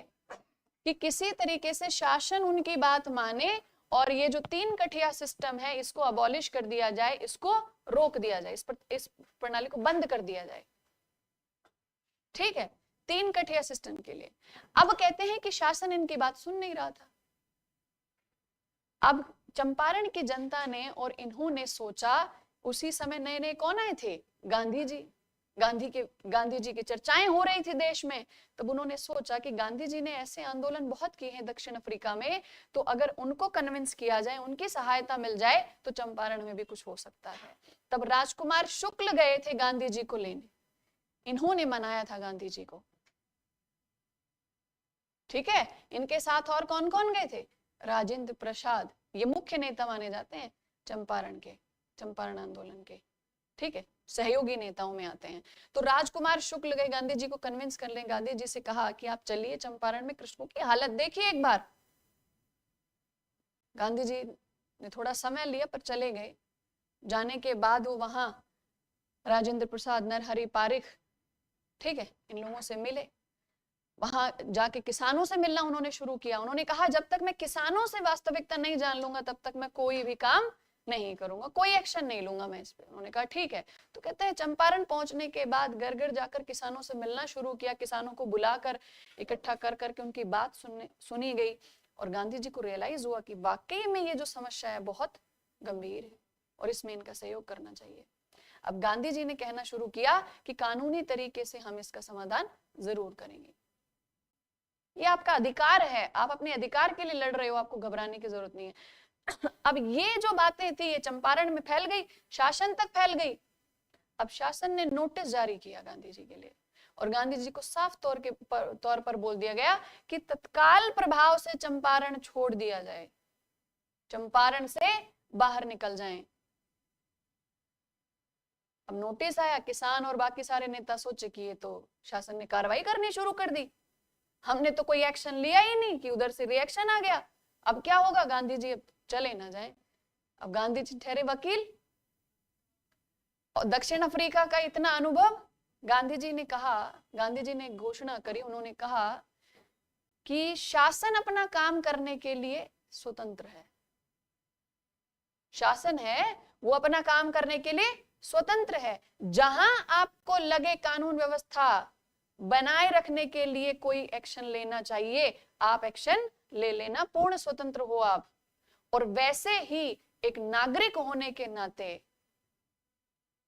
कि किसी तरीके से शासन उनकी बात माने और ये जो 3 कठिया सिस्टम है इसको अबॉलिश कर दिया जाए, इसको रोक दिया जाए, इस प्रणाली को बंद कर दिया जाए। ठीक है, 3 कठिया सिस्टम के लिए। अब कहते हैं कि शासन इनकी बात सुन नहीं रहा था। अब चंपारण की जनता ने और इन्होंने सोचा, उसी समय नए नए कौन आए थे, गांधी जी। गांधी जी की चर्चाएं हो रही थी देश में। तब उन्होंने सोचा कि गांधी जी ने ऐसे आंदोलन बहुत किए हैं दक्षिण अफ्रीका में, तो अगर उनको कन्विंस किया जाए, उनकी सहायता मिल जाए, तो चंपारण में भी कुछ हो सकता है। तब राजकुमार शुक्ल गए थे गांधी जी को लेने, इन्होंने मनाया था गांधी जी को। ठीक है, इनके साथ और कौन कौन गए थे, राजेंद्र प्रसाद, ये मुख्य नेता माने जाते हैं चंपारण आंदोलन के। ठीक है, सहयोगी नेताओं में आते हैं। तो राजकुमार शुक्ल गए गांधी जी को कन्विंस कर ले, गांधी जी से कहा कि आप चलिए चंपारण में कृषकों की हालत देखिए एक बार। गांधी जी ने थोड़ा समय लिया पर चले गए। जाने के बाद वो वहां राजेंद्र प्रसाद, नरहरि पारिख, ठीक है, इन लोगों से मिले। वहां जाके किसानों से मिलना उन्होंने शुरू किया। उन्होंने कहा जब तक मैं किसानों से वास्तविकता नहीं जान लूंगा तब तक मैं कोई भी काम नहीं करूंगा, कोई एक्शन नहीं लूंगा मैं इस पे। उन्होंने कहा ठीक है। तो कहते हैं चंपारण पहुंचने के बाद घर घर जाकर किसानों से मिलना शुरू किया, किसानों को बुलाकर इकट्ठा कर करके उनकी बात सुनी गई। और गांधी जी को रियलाइज हुआ कि वाकई में ये जो समस्या है बहुत गंभीर है और इसमें इनका सहयोग करना चाहिए। अब गांधी जी ने कहना शुरू किया कि कानूनी तरीके से हम इसका समाधान जरूर करेंगे, ये आपका अधिकार है, आप अपने अधिकार के लिए लड़ रहे हो, आपको घबराने की जरूरत नहीं है। अब ये जो बातें थी ये चंपारण में फैल गई, शासन तक फैल गई। अब शासन ने नोटिस जारी किया गांधी जी के लिए और गांधी जी को साफ तौर पर बोल दिया गया कि तत्काल प्रभाव से चंपारण छोड़ दिया जाए, चंपारण से बाहर निकल जाएं। अब नोटिस आया, किसान और बाकी सारे नेता सोचे कि ये तो शासन ने कार्रवाई करनी शुरू कर दी, हमने तो कोई एक्शन लिया ही नहीं कि उधर से रिएक्शन आ गया, अब क्या होगा, गांधी जी अब चले ना जाए। अब गांधी जी ठहरे वकील और दक्षिण अफ्रीका का इतना अनुभव। गांधी जी ने घोषणा करी, उन्होंने कहा कि शासन अपना काम करने के लिए स्वतंत्र है, शासन है वो अपना काम करने के लिए स्वतंत्र है। जहां आपको लगे कानून व्यवस्था बनाए रखने के लिए कोई एक्शन लेना चाहिए, आप एक्शन ले लेना, पूर्ण स्वतंत्र हो आप। और वैसे ही एक नागरिक होने के नाते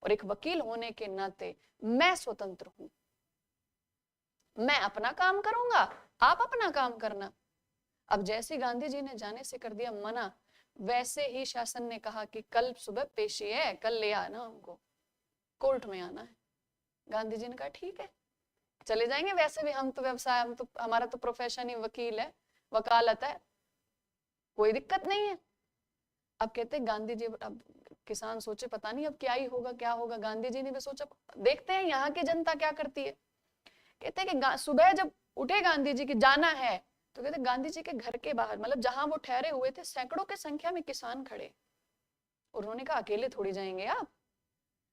और एक वकील होने के नाते मैं स्वतंत्र हूं, मैं अपना काम करूंगा, आप अपना काम करना। अब जैसे गांधी जी ने जाने से कर दिया मना, वैसे ही शासन ने कहा कि कल सुबह पेशी है, कल ले आना, हमको कोर्ट में आना है। गांधी जी ने कहा ठीक है, चले जाएंगे, वैसे भी हम तो व्यवसाय, हमारा तो प्रोफेशन ही वकील है, वकालत है, कोई दिक्कत नहीं है। अब कहते गांधी जी, अब किसान सोचे पता नहीं अब क्या ही होगा क्या होगा। गांधी जी ने भी सोचा देखते हैं यहाँ की जनता क्या करती है। कहते हैं कि सुबह जब उठे गांधी जी की जाना है, तो कहते गांधी जी के घर के बाहर, मतलब जहां वो ठहरे हुए थे, सैकड़ों की संख्या में किसान खड़े। और उन्होंने कहा अकेले थोड़ी जाएंगे आप,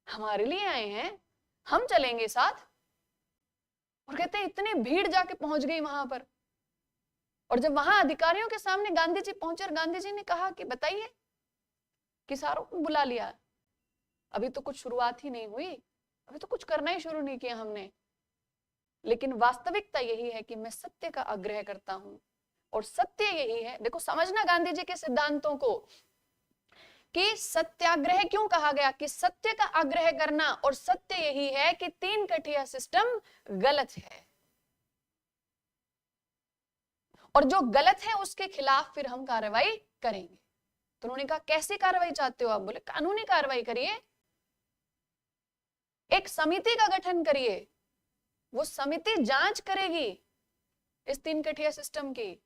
हमारे लिए आए हैं, हम चलेंगे साथ। और कहते इतनी भीड़ जाके पहुंच गई वहां पर। और जब वहां अधिकारियों के सामने गांधी जी पहुंचे और गांधी जी ने कहा कि बताइए, किसानों को बुला लिया, अभी तो कुछ शुरुआत ही नहीं हुई, अभी तो कुछ करना ही शुरू नहीं किया हमने, लेकिन वास्तविकता यही है कि मैं सत्य का आग्रह करता हूं, और सत्य यही है, देखो समझना गांधी जी के सिद्धांतों को, कि सत्याग्रह क्यों कहा गया, कि सत्य का आग्रह करना, और सत्य यही है कि 3 कठिया सिस्टम गलत है, और जो गलत है उसके खिलाफ फिर हम कार्रवाई करेंगे। तो उन्होंने कहा कैसी कार्रवाई चाहते हो आप? बोले कानूनी कार्रवाई करिए, एक समिति का गठन करिए, वो समिति जांच करेगी इस 3 कठिया सिस्टम की,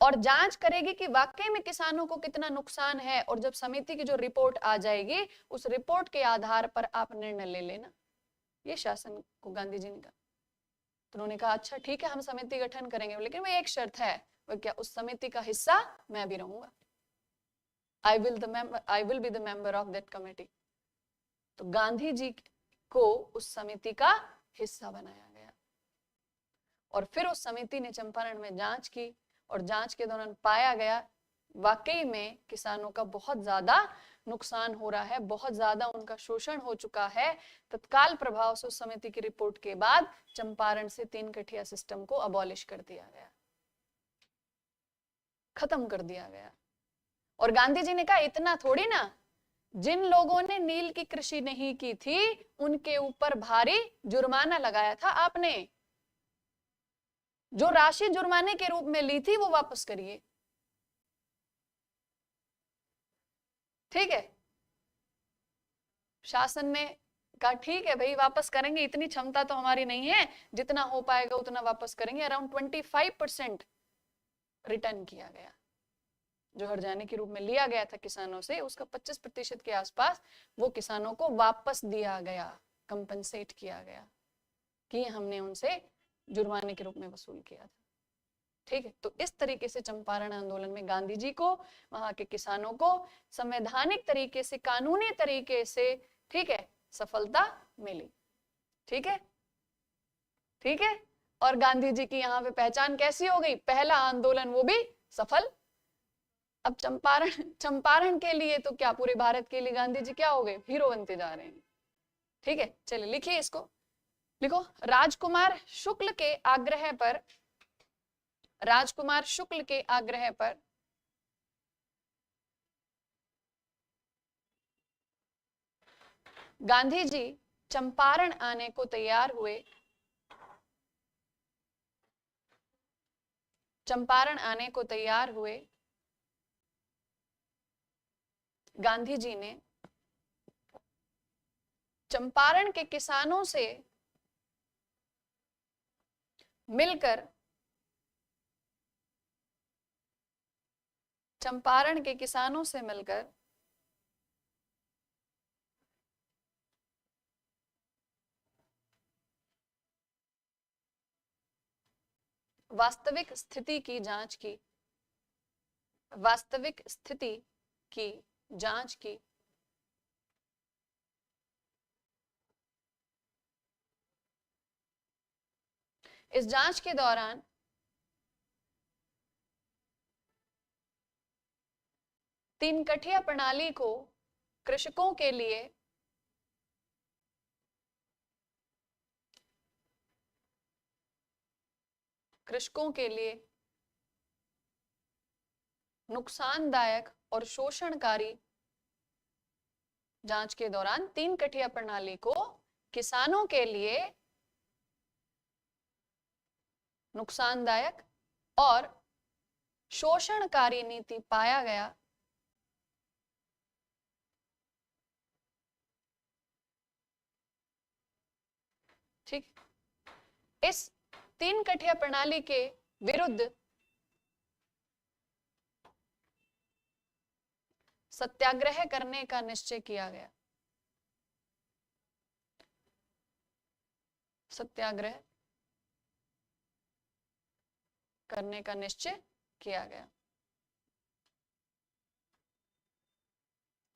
और जांच करेगी कि वाकई में किसानों को कितना नुकसान है, और जब समिति की जो रिपोर्ट आ जाएगी उस रिपोर्ट के आधार पर आप निर्णय ले लेना। ये शासन को गांधी जी ने कहा। तो उन्होंने कहा अच्छा ठीक है, हम समिति गठन करेंगे, लेकिन वो एक शर्त है, वो क्या? उस समिति का हिस्सा मैं भी रहूंगा, I will be the member of that committee. तो गांधी जी को उस समिति का हिस्सा बनाया गया, और फिर उस समिति ने चंपारण में जांच की, और जांच के दौरान पाया गया वाकई में किसानों का बहुत ज्यादा नुकसान हो रहा है, बहुत ज्यादा उनका शोषण हो चुका है। तत्काल प्रभाव से उस समिति की रिपोर्ट के बाद चंपारण से 3 कठिया सिस्टम को अबॉलिश कर दिया गया, खत्म कर दिया गया। और गांधी जी ने कहा इतना थोड़ी ना, जिन लोगों ने नील की कृषि नहीं की थी उनके ऊपर भारी जुर्माना लगाया था आपने, जो राशि जुर्माने के रूप में ली थी वो वापस करिए, ठीक है? शासन ने कहा ठीक है भाई वापस करेंगे, इतनी क्षमता तो हमारी नहीं है, जितना हो पाएगा उतना वापस करेंगे। अराउंड 25% रिटर्न किया गया, जो हर्जाने के रूप में लिया गया था किसानों से, उसका 25% के आसपास वो किसानों को वापस दिया गया, कंपनसेट किया गया, कि हमने उनसे जुर्माने के रूप में वसूल किया था, ठीक है? तो इस तरीके से चंपारण आंदोलन में गांधी जी को, वहां के किसानों को संवैधानिक तरीके से, कानूनी तरीके से, ठीक है, सफलता मिली, ठीक है, ठीक है। और गांधी जी की यहाँ पे पहचान कैसी हो गई? पहला आंदोलन वो भी सफल। अब चंपारण के लिए तो क्या, पूरे भारत के लिए गांधी जी क्या हो गए? हीरो बनते जा रहे हैं, ठीक है? चलिए लिखिए इसको, लिखो राजकुमार शुक्ल के आग्रह पर, राजकुमार शुक्ल के आग्रह पर गांधी जी चंपारण आने को तैयार हुए, चंपारण आने को तैयार हुए। गांधी जी ने चंपारण के किसानों से मिलकर, चंपारण के किसानों से मिलकर वास्तविक स्थिति की जांच की, वास्तविक स्थिति की जांच की। इस जांच के दौरान तीन कठिया प्रणाली को कृषकों के लिए नुकसानदायक और शोषणकारी, जांच के दौरान 3 कठिया प्रणाली को किसानों के लिए नुकसानदायक और शोषणकारी नीति पाया गया। ठीक, इस 3 कठिया प्रणाली के विरुद्ध सत्याग्रह करने का निश्चय किया गया, सत्याग्रह करने का निश्चय किया गया।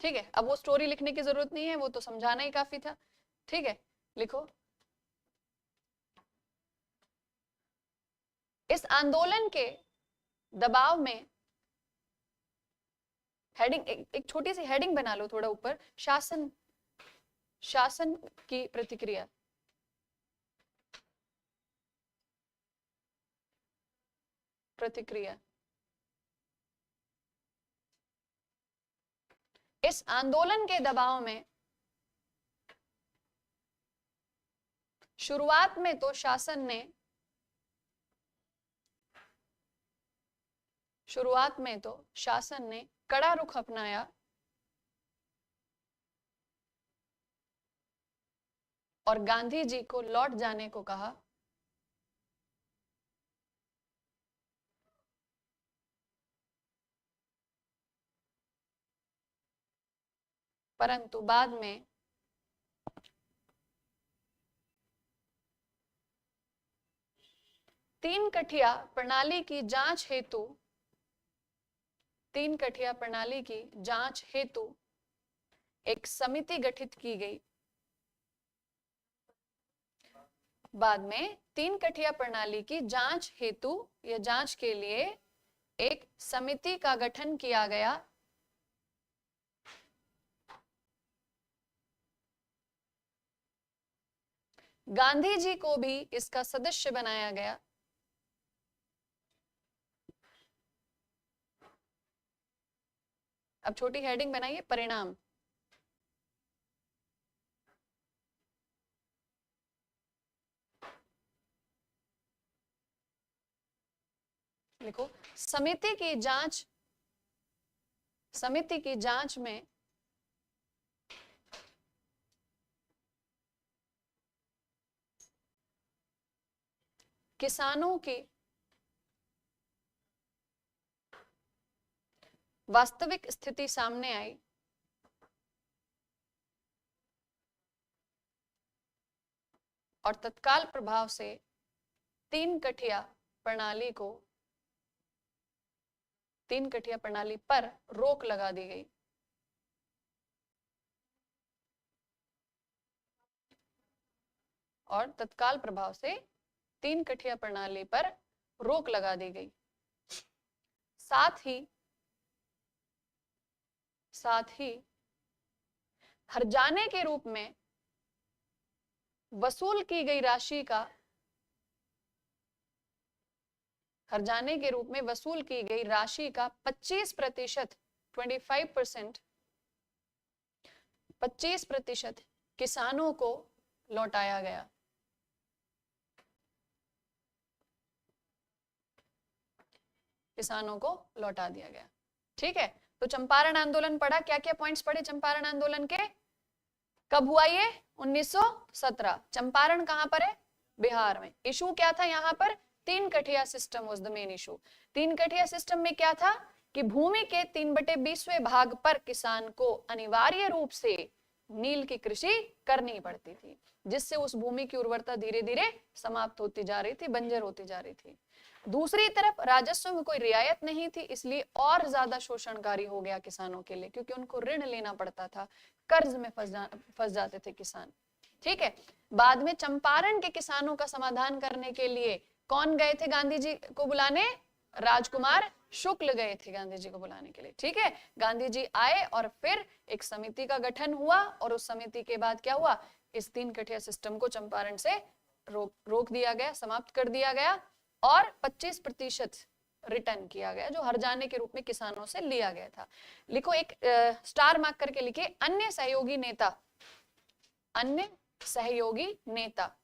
ठीक है, अब वो स्टोरी लिखने की जरूरत नहीं है, वो तो समझाना ही काफी था। ठीक है, लिखो इस आंदोलन के दबाव में, हेडिंग एक छोटी सी हेडिंग बना लो थोड़ा ऊपर, शासन की प्रतिक्रिया, प्रतिक्रिया। इस आंदोलन के दबाव में शुरुआत में तो शासन ने कड़ा रुख अपनाया और गांधी जी को लौट जाने को कहा। परंतु बाद में तीन कठिया प्रणाली की जांच हेतु एक समिति गठित की गई। बाद में 3 कठिया प्रणाली की जांच हेतु या जांच के लिए एक समिति का गठन किया गया। गांधी जी को भी इसका सदस्य बनाया गया। अब छोटी हेडिंग बनाइए, परिणाम। लिखो, समिति की जांच में किसानों की वास्तविक स्थिति सामने आई और तत्काल प्रभाव से 3 कठिया प्रणाली पर रोक लगा दी गई। और तत्काल प्रभाव से 3 कठिया प्रणाली पर रोक लगा दी गई। साथ ही हर्जाने के रूप में वसूल की गई राशि का 25% किसानों को लौटाया गया। किसानों को लौटा दिया गया। ठीक है, तो चंपारण आंदोलन पढ़ा। क्या क्या पॉइंट्स पढ़े चंपारण आंदोलन के? कब हुआ ये? 1917। चंपारण कहां पर है? बिहार में। इशू क्या था यहाँ पर? 3 Kathiya system was the main issue. 3 Kathiya system में क्या था कि भूमि के 3/20वें भाग पर किसान को अनिवार्य रूप से नील की कृषि करनी पड़ती थी, जिससे उस भूमि की उर्वरता धीरे धीरे समाप्त होती जा रही थी, बंजर होती जा रही थी। दूसरी तरफ राजस्व में कोई रियायत नहीं थी, इसलिए और ज्यादा शोषणकारी हो गया किसानों के लिए, क्योंकि उनको ऋण लेना पड़ता था, कर्ज में फंस जाते थे किसान। ठीक है, बाद में चंपारण के किसानों का समाधान करने के लिए कौन गए थे गांधी जी को बुलाने? राजकुमार शुक्ल गए थे गांधी जी को बुलाने के लिए। ठीक है, गांधी जी आए और फिर एक समिति का गठन हुआ और उस समिति के बाद क्या हुआ? इस 3 कठिया सिस्टम को चंपारण से रोक दिया गया, समाप्त कर दिया गया और 25% रिटर्न किया गया, जो हर्जाने के रूप में किसानों से लिया गया था। लिखो, एक स्टार मार्क करके लिखे, अन्य सहयोगी नेता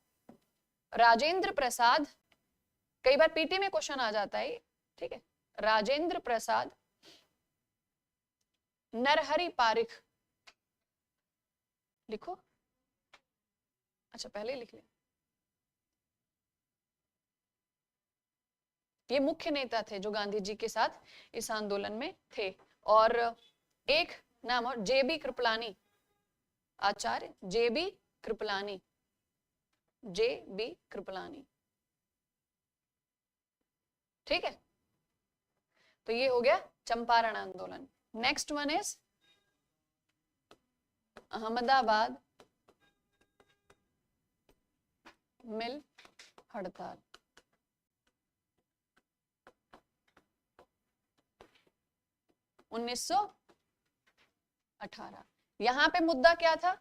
राजेंद्र प्रसाद। कई बार पीटी में क्वेश्चन आ जाता है, ठीक है। राजेंद्र प्रसाद, नरहरि पारिख। लिखो, अच्छा पहले लिख लिया। ये मुख्य नेता थे जो गांधी जी के साथ इस आंदोलन में थे। और एक नाम और जेबी कृपलानी, आचार्य जेबी कृपलानी। ठीक है, तो ये हो गया चंपारण आंदोलन। नेक्स्ट वन इज अहमदाबाद मिल हड़ताल। उन्नीस 18। यहां पे मुद्दा क्या था?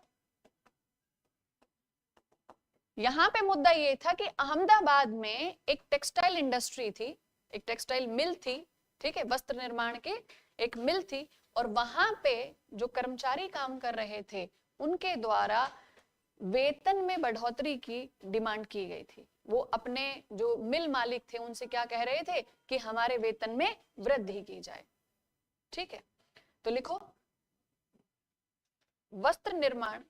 यहां पे मुद्दा ये था कि अहमदाबाद में एक टेक्सटाइल इंडस्ट्री थी, एक टेक्सटाइल मिल थी, ठीक है, वस्त्र निर्माण की एक मिल थी, और वहां पे जो कर्मचारी काम कर रहे थे उनके द्वारा वेतन में बढ़ोतरी की डिमांड की गई थी। वो अपने जो मिल मालिक थे उनसे क्या कह रहे थे कि हमारे वेतन में वृद्धि की जाए। ठीक है, तो लिखो वस्त्र निर्माण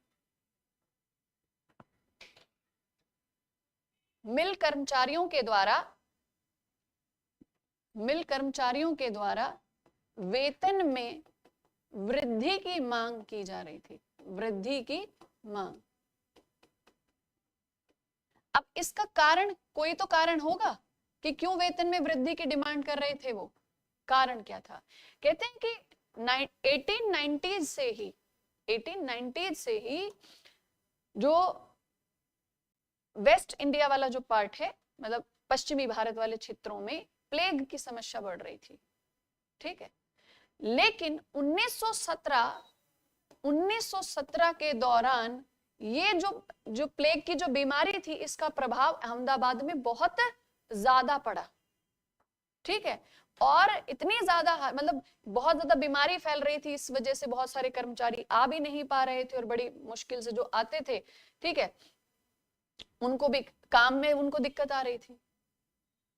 मिल कर्मचारियों के द्वारा वेतन में वृद्धि की मांग की जा रही थी, वृद्धि की मांग। अब इसका कारण, कोई तो कारण होगा कि क्यों वेतन में वृद्धि की डिमांड कर रहे थे। वो कारण क्या था? कहते हैं कि 1890 से ही जो वेस्ट इंडिया वाला जो पार्ट है, मतलब पश्चिमी भारत वाले क्षेत्रों में प्लेग की समस्या बढ़ रही थी। ठीक है, लेकिन 1917 के दौरान ये जो प्लेग की जो बीमारी थी, इसका प्रभाव अहमदाबाद में बहुत ज्यादा पड़ा। ठीक है, और इतनी ज्यादा, मतलब बहुत ज्यादा बीमारी फैल रही थी, इस वजह से बहुत सारे कर्मचारी आ भी नहीं पा रहे थे, और बड़ी मुश्किल से जो आते थे, ठीक है, उनको भी काम में उनको दिक्कत आ रही थी।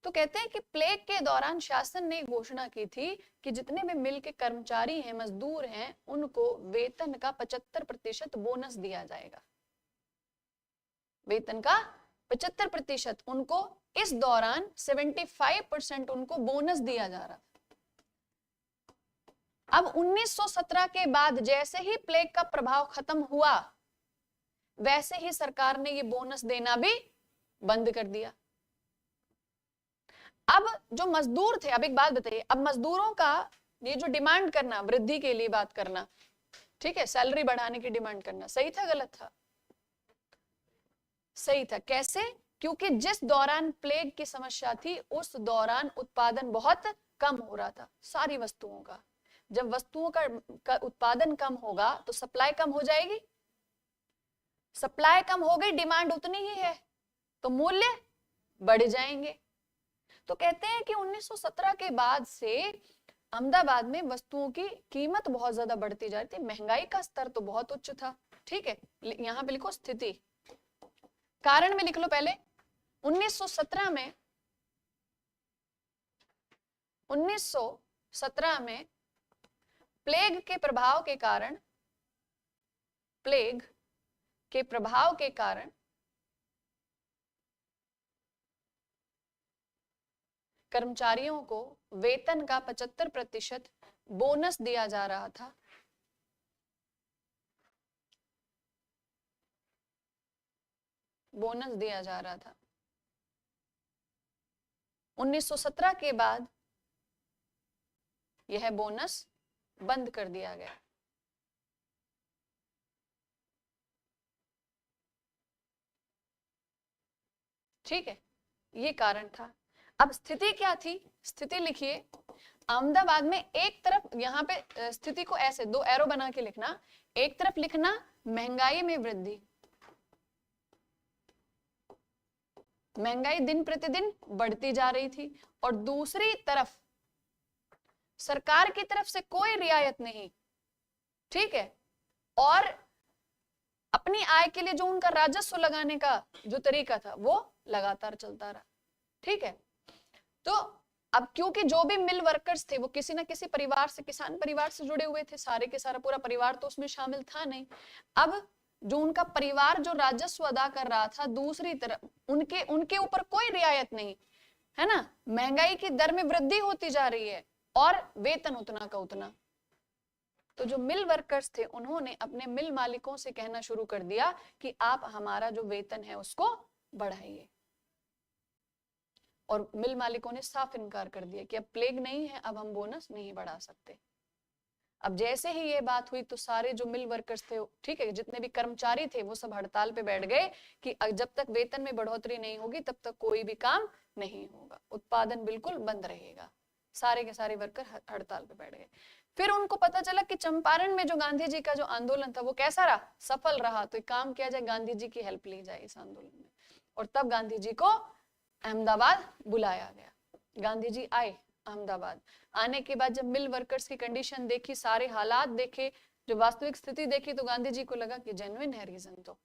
तो कहते हैं कि प्लेग के दौरान शासन ने घोषणा की थी कि जितने भी मिल के कर्मचारी हैं, मजदूर हैं, उनको वेतन का 75% बोनस दिया जाएगा। वेतन का 75% उनको इस दौरान 75% उनको बोनस दिया जा रहा। अब 1917 के बाद जैसे ही प्लेग का प्रभाव खत्म हुआ, वैसे ही सरकार ने ये बोनस देना भी बंद कर दिया। अब जो मजदूर थे, अब एक बात बताइए, अब मजदूरों का ये जो डिमांड करना, वृद्धि के लिए बात करना, ठीक है, सैलरी बढ़ाने की डिमांड करना, सही था गलत था? सही था। कैसे? क्योंकि जिस दौरान प्लेग की समस्या थी उस दौरान उत्पादन बहुत कम हो रहा था सारी वस्तुओं का। जब वस्तुओं का उत्पादन कम होगा तो सप्लाई कम हो जाएगी, सप्लाई कम हो गई, डिमांड उतनी ही है, तो मूल्य बढ़ जाएंगे। तो कहते हैं कि 1917 के बाद से अहमदाबाद में वस्तुओं की कीमत बहुत ज्यादा बढ़ती जा रही थी, महंगाई का स्तर तो बहुत उच्च था। ठीक है, यहां पे लिखो स्थिति, कारण में लिख लो पहले। 1917 में प्लेग के प्रभाव के कारण कर्मचारियों को वेतन का 75% बोनस दिया जा रहा था। बोनस दिया जा रहा था। 1917 के बाद यह बोनस बंद कर दिया गया। ठीक है, ये कारण था। अब स्थिति क्या थी? स्थिति लिखिए, अहमदाबाद में एक तरफ, यहां पे स्थिति को ऐसे दो एरो बना के लिखना, एक तरफ लिखना महंगाई में वृद्धि, महंगाई दिन प्रतिदिन बढ़ती जा रही थी, और दूसरी तरफ सरकार की तरफ से कोई रियायत नहीं। ठीक है, और अपनी आय के लिए जो उनका राजस्व लगाने का जो तरीका था वो लगातार चलता रहा। ठीक है, तो अब क्योंकि जो भी मिल वर्कर्स थे वो किसी ना किसी परिवार से, किसान परिवार से जुड़े हुए थे, सारे के सारा पूरा परिवार तो उसमें शामिल था नहीं। अब जो उनका परिवार जो राजस्व अदा कर रहा था, दूसरी तरफ उनके ऊपर कोई रियायत नहीं है ना, महंगाई की दर में वृद्धि होती जा रही है और वेतन उतना का उतना। तो जो मिल वर्कर्स थे उन्होंने अपने मिल मालिकों से कहना शुरू कर दिया कि आप हमारा जो वेतन है उसको बढ़ाइए, और मिल मालिकों ने साफ इनकार कर दिया कि अब प्लेग नहीं है, अब हम बोनस नहीं बढ़ा सकते। अब जैसे ही ये बात हुई तो सारे जो मिल वर्कर्स थे, ठीक है, जितने भी कर्मचारी थे वो सब हड़ताल पे बैठ गए कि जब तक वेतन में बढ़ोतरी नहीं होगी तब तक कोई भी काम नहीं होगा, उत्पादन बिल्कुल बंद रहेगा। सारे के सारे वर्कर हड़ताल पे बैठ गए। फिर उनको पता चला कि चंपारण में जो गांधी जी का जो आंदोलन था वो कैसा रहा, सफल रहा, तो एक काम किया जाए, गांधी जी की हेल्प ली जाए इस आंदोलन में, और तब गांधी जी को अहमदाबाद बुलाया गया। गांधी जी आए अहमदाबाद। आने के बाद जब मिल वर्कर्स की कंडीशन देखी, सारे हालात देखे, जो वास्तविक स्थिति देखी, तो गांधी जी को लगा कि जेन्युइन है रीजन, तो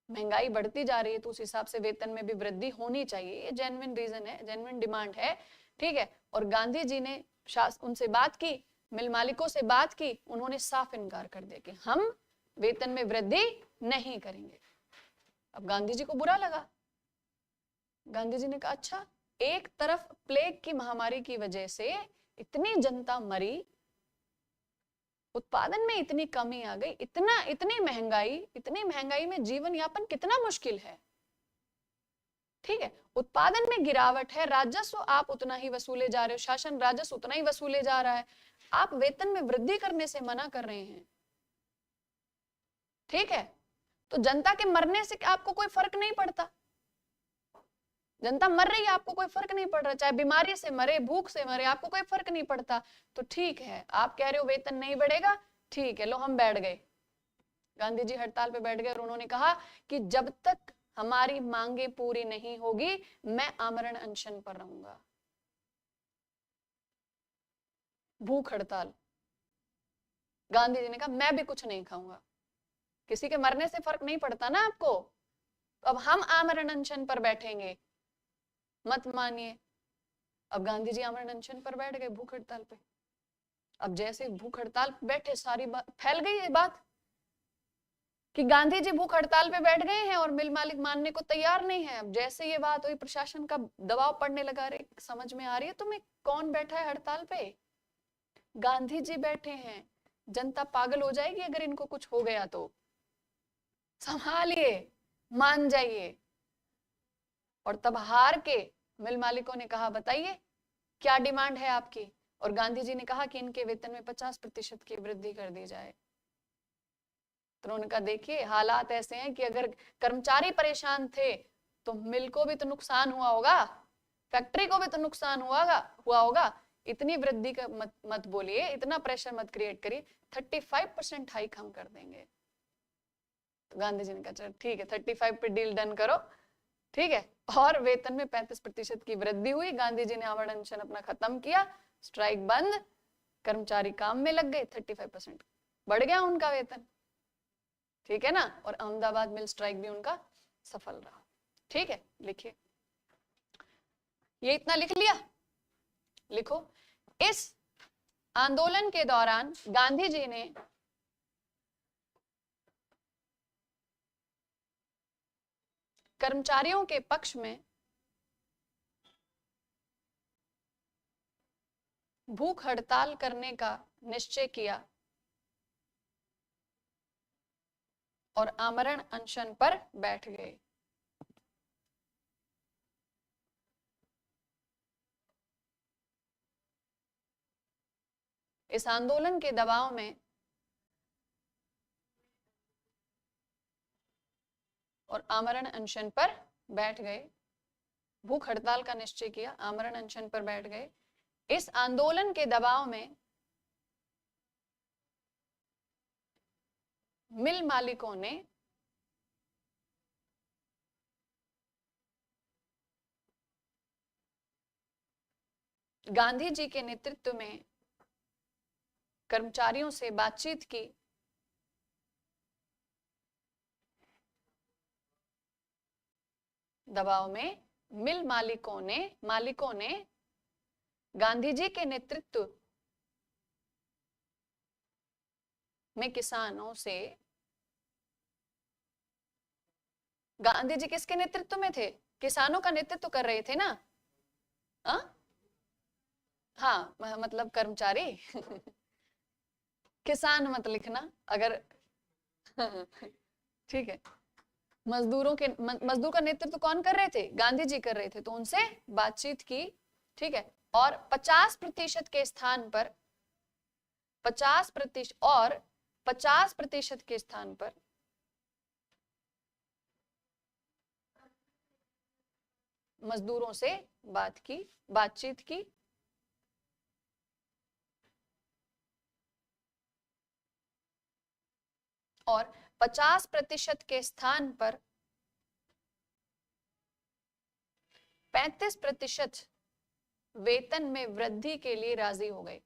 महंगाई बढ़ती जा रही है तो उस हिसाब से वेतन में भी वृद्धि होनी चाहिए, ये जेन्युइन रीजन है, जेन्युइन डिमांड है, ठीक है। और गांधी जी ने उनसे बात की, मिल मालिकों से बात की, उन्होंने साफ इनकार कर दिया कि हम वेतन में वृद्धि नहीं करेंगे। अब गांधी जी को बुरा लगा। गांधी जी ने कहा अच्छा, एक तरफ प्लेग की महामारी की वजह से इतनी जनता मरी, उत्पादन में इतनी कमी आ गई, इतनी महंगाई में जीवन यापन कितना मुश्किल है, ठीक है। उत्पादन में गिरावट है, राजस्व आप उतना ही वसूले जा रहे हो, शासन राजस्व उतना ही वसूले जा रहा है, आप वेतन में वृद्धि करने से मना कर रहे हैं, ठीक है। तो जनता के मरने से आपको कोई फर्क नहीं पड़ता, जनता मर रही है, आपको कोई फर्क नहीं पड़ रहा, चाहे बीमारी से मरे, भूख से मरे, आपको कोई फर्क नहीं पड़ता। तो ठीक है, आप कह रहे हो वेतन नहीं बढ़ेगा, ठीक है, लो हम बैठ गए। गांधी जी हड़ताल पे बैठ गए और उन्होंने कहा कि जब तक हमारी मांगे पूरी नहीं होगी मैं आमरण अनशन पर रहूंगा। भूख हड़ताल। गांधी जी ने कहा मैं भी कुछ नहीं खाऊंगा, किसी के मरने से फर्क नहीं पड़ता ना आपको, तो अब हम आमरण अनशन पर बैठेंगे, मत मानिए। अब गांधी जी आमरण अनशन पर बैठ गए, भूख हड़ताल पे। अब जैसे भूख हड़ताल पे बैठे, सारी बात फैल गई, ये बात कि गांधी जी भूख हड़ताल पे बैठ गए हैं और मिल मालिक मानने को तैयार नहीं है। अब जैसे ये बात हुई, प्रशासन का दबाव पड़ने लगा, रे समझ में आ रही है तुम्हें कौन बैठा है हड़ताल पे? गांधी जी बैठे हैं। जनता पागल हो जाएगी अगर इनको कुछ हो गया तो, संभालिए, मान जाइए। और तब हार के मिल मालिकों ने कहा बताइए क्या डिमांड है आपकी, और गांधी जी ने कहा कि इनके वेतन में 50% की वृद्धि कर दी जाए। तो उन्होंने कहा देखिए हालात ऐसे हैं कि अगर कर्मचारी परेशान थे तो मिल को भी तो नुकसान हुआ होगा, फैक्ट्री को भी तो नुकसान हुआ होगा। इतनी वृद्धि का मत बोलिए, इतना प्रेशर मत क्रिएट करिए, 35% हाइक हम कर देंगे। तो गांधी जी ने कहा चलो ठीक है, 35 पे डील डन करो, ठीक है। और वेतन में 35% की वृद्धि हुई। गांधी जी ने आमरण अनशन अपना खत्म किया, स्ट्राइक बंद, कर्मचारी काम में लग गए, 35% बढ़ गया उनका वेतन, ठीक है ना। और अहमदाबाद मिल स्ट्राइक भी उनका सफल रहा, ठीक है। लिखिए, ये इतना लिख लिया, लिखो। इस आंदोलन के दौरान गांधी जी ने कर्मचारियों के पक्ष में भूख हड़ताल करने का निश्चय किया और आमरण अनशन पर बैठ गए। इस आंदोलन के दबाव में और आमरण अनशन पर बैठ गए, भूख हड़ताल का निश्चय किया, आमरण अनशन पर बैठ गए। इस आंदोलन के दबाव में मिल मालिकों ने गांधी जी के नेतृत्व में कर्मचारियों से बातचीत की, दबाव में मिल मालिकों ने गांधी जी के नेतृत्व में किसानों से, गांधी जी किसके नेतृत्व में थे? किसानों का नेतृत्व कर रहे थे ना? हाँ मतलब कर्मचारी किसान मत लिखना अगर ठीक है। मजदूर का नेतृत्व कौन कर रहे थे? गांधी जी कर रहे थे। तो उनसे बातचीत की, ठीक है। और 50% के स्थान पर 50% के स्थान पर मजदूरों से बातचीत की और 50% के स्थान पर 35% वेतन में वृद्धि के लिए राजी हो गए।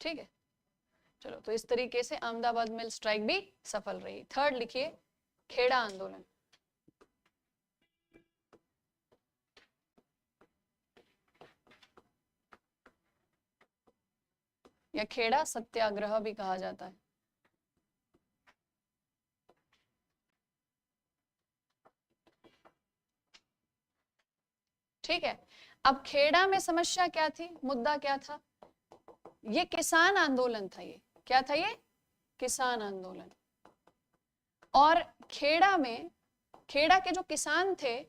ठीक है, चलो, तो इस तरीके से अहमदाबाद मिल स्ट्राइक भी सफल रही। थर्ड लिखिए, खेड़ा आंदोलन। या खेड़ा सत्याग्रह भी कहा जाता है। ठीक है, अब खेड़ा में समस्या क्या थी, मुद्दा क्या था? ये किसान आंदोलन था। ये क्या था? ये किसान आंदोलन। और खेड़ा में, खेड़ा के जो किसान थे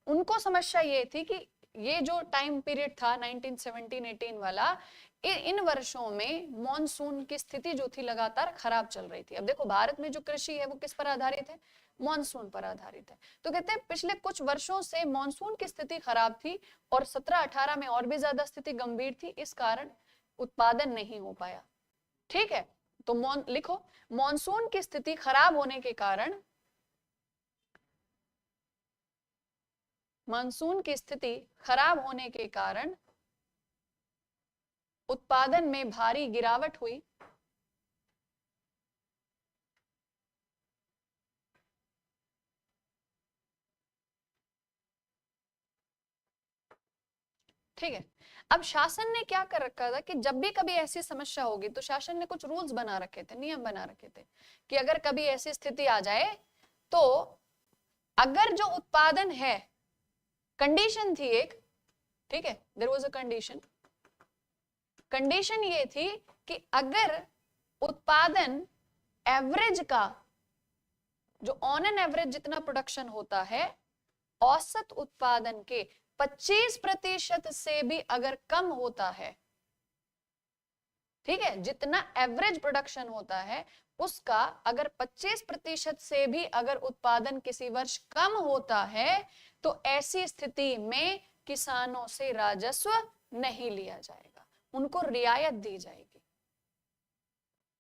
उनको समस्या ये थी कि ये जो टाइम पीरियड था 1917-18 वाला, इन वर्षों में मॉनसून की स्थिति जो थी लगातार खराब चल रही थी। अब देखो, भारत में जो कृषि है वो किस पर आधारित है? मॉनसून पर आधारित है। तो कहते हैं पिछले कुछ वर्षों से मॉनसून की स्थिति खराब थी और 17-18 में और भी ज्यादा स्थिति गंभीर थी, इस कारण उत्पादन नहीं हो पाया। ठीक है, तो लिखो, मॉनसून की स्थिति खराब होने के कारण, मानसून की स्थिति खराब होने के कारण उत्पादन में भारी गिरावट हुई। ठीक है, अब शासन ने क्या कर रखा था कि जब भी कभी ऐसी समस्या होगी तो शासन ने कुछ रूल्स बना रखे थे, नियम बना रखे थे कि अगर कभी ऐसी स्थिति आ जाए तो अगर जो उत्पादन है, कंडीशन थी एक, ठीक है, there was a condition, condition ये थी कि अगर उत्पादन एवरेज का, जो ऑन एन एवरेज जितना प्रोडक्शन होता है, औसत उत्पादन के 25% से भी अगर कम होता है, ठीक है, जितना एवरेज प्रोडक्शन होता है उसका अगर 25% से भी अगर उत्पादन किसी वर्ष कम होता है तो ऐसी स्थिति में किसानों से राजस्व नहीं लिया जाएगा, उनको रियायत दी जाएगी।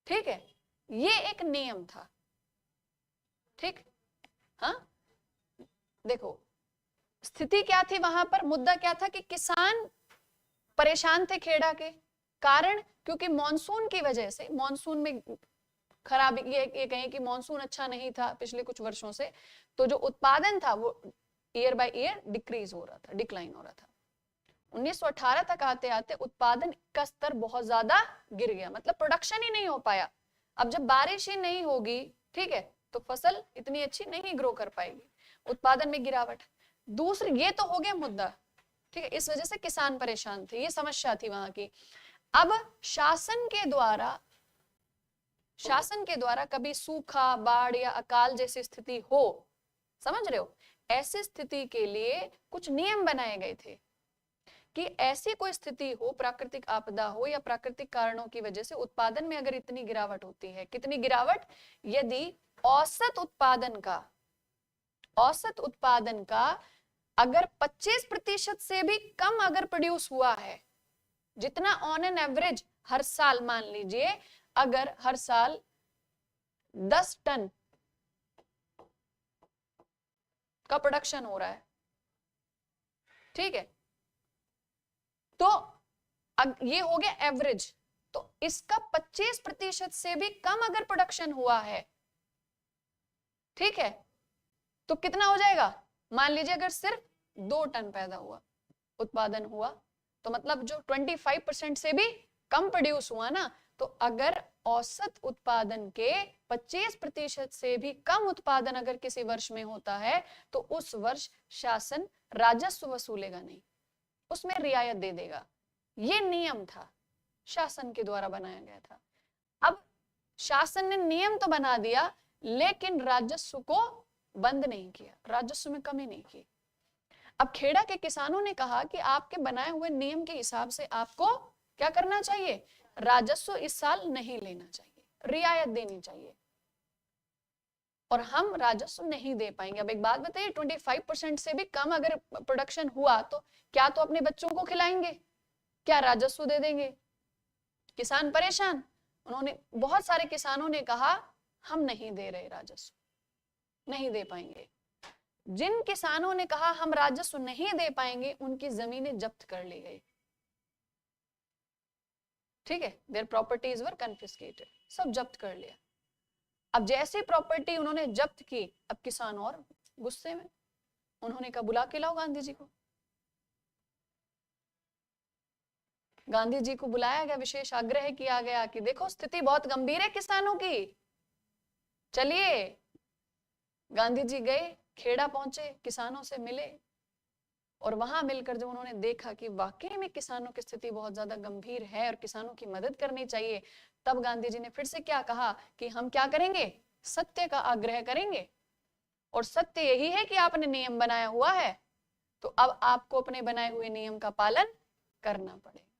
ठीक है, ये एक नियम था। ठीक, हाँ, देखो स्थिति क्या थी वहां पर, मुद्दा क्या था कि किसान परेशान थे खेड़ा के कारण, क्योंकि मॉनसून की वजह से, मॉनसून में खराबी, ये कहें कि मॉनसून अच्छा नहीं था पिछले कुछ वर्षों से, तो जो उत्पादन था वो ईयर बाय ईयर डिक्रीज हो रहा था, डिक्लाइन हो रहा था। 1918 तक आते आते उत्पादन का स्तर बहुत ज्यादा गिर गया, मतलब प्रोडक्शन ही नहीं हो पाया। अब जब बारिश ही नहीं होगी, ठीक है, तो फसल इतनी अच्छी नहीं ग्रो कर पाएगी, उत्पादन में गिरावट। दूसरी, ये तो हो गया मुद्दा, ठीक है, इस वजह से किसान परेशान थे, ये समस्या थी वहां की। अब शासन के द्वारा कभी सूखा, बाढ़ या अकाल जैसी स्थिति हो, समझ रहे हो, ऐसी स्थिति के लिए कुछ नियम बनाए गए थे कि ऐसी कोई स्थिति हो, प्राकृतिक आपदा हो या प्राकृतिक कारणों की वजह से उत्पादन में अगर इतनी गिरावट होती है, कितनी गिरावट, यदि औसत उत्पादन का अगर 25% से भी कम अगर प्रोड्यूस हुआ है, जितना ऑन एन एवरेज हर साल, मान लीजिए अगर हर साल 10 टन का प्रोडक्शन हो रहा है, ठीक है, तो ये हो गया एवरेज, तो इसका 25% से भी कम अगर प्रोडक्शन हुआ है, ठीक है, तो कितना हो जाएगा? मान लीजिए अगर सिर्फ 2 टन पैदा हुआ, उत्पादन हुआ, तो मतलब जो 25% से भी कम प्रोड्यूस हुआ ना, तो अगर औसत उत्पादन के 25% से भी कम उत्पादन अगर किसी वर्ष में होता है तो उस वर्ष शासन राजस्व वसूलेगा नहीं, उसमें रियायत दे देगा। ये नियम था, शासन के द्वारा बनाया गया था। अब शासन ने नियम तो बना दिया लेकिन राजस्व को बंद नहीं किया, राजस्व में कमी नहीं की। अब खेड़ा के किसानों ने कहा कि आपके बनाए हुए नियम के हिसाब से आपको क्या करना चाहिए, राजस्व इस साल नहीं लेना चाहिए, रियायत देनी चाहिए, और हम राजस्व नहीं दे पाएंगे। अब एक बात बताइए, 25% से भी कम अगर प्रोडक्शन हुआ तो क्या तो अपने बच्चों को खिलाएंगे, क्या राजस्व दे देंगे? किसान परेशान। उन्होंने, बहुत सारे किसानों ने कहा हम नहीं दे रहे राजस्व, नहीं दे पाएंगे। जिन किसानों ने कहा हम राजस्व नहीं दे पाएंगे, उनकी जमीनें जब्त कर ली गई। ठीक है, देयर प्रॉपर्टीज वर कन्फिस्केटेड, सब जब्त कर लिया। अब जैसे प्रॉपर्टी उन्होंने जब्त की, अब किसान और गुस्से में, उन्होंने कहा बुला के लाओ गांधी जी को। गांधी जी को बुलाया गया, विशेष आग्रह किया गया कि देखो स्थिति बहुत गंभीर है किसानों की, चलिए। गांधी जी गए, खेड़ा पहुंचे, किसानों से मिले, और वहां मिलकर जब उन्होंने देखा कि वाकई में किसानों की स्थिति बहुत ज्यादा गंभीर है और किसानों की मदद करनी चाहिए, तब गांधी जी ने फिर से क्या कहा कि हम क्या करेंगे, सत्य का आग्रह करेंगे, और सत्य यही है कि आपने नियम बनाया हुआ है, तो अब आपको अपने बनाए हुए नियम का पालन करना पड़ेगा।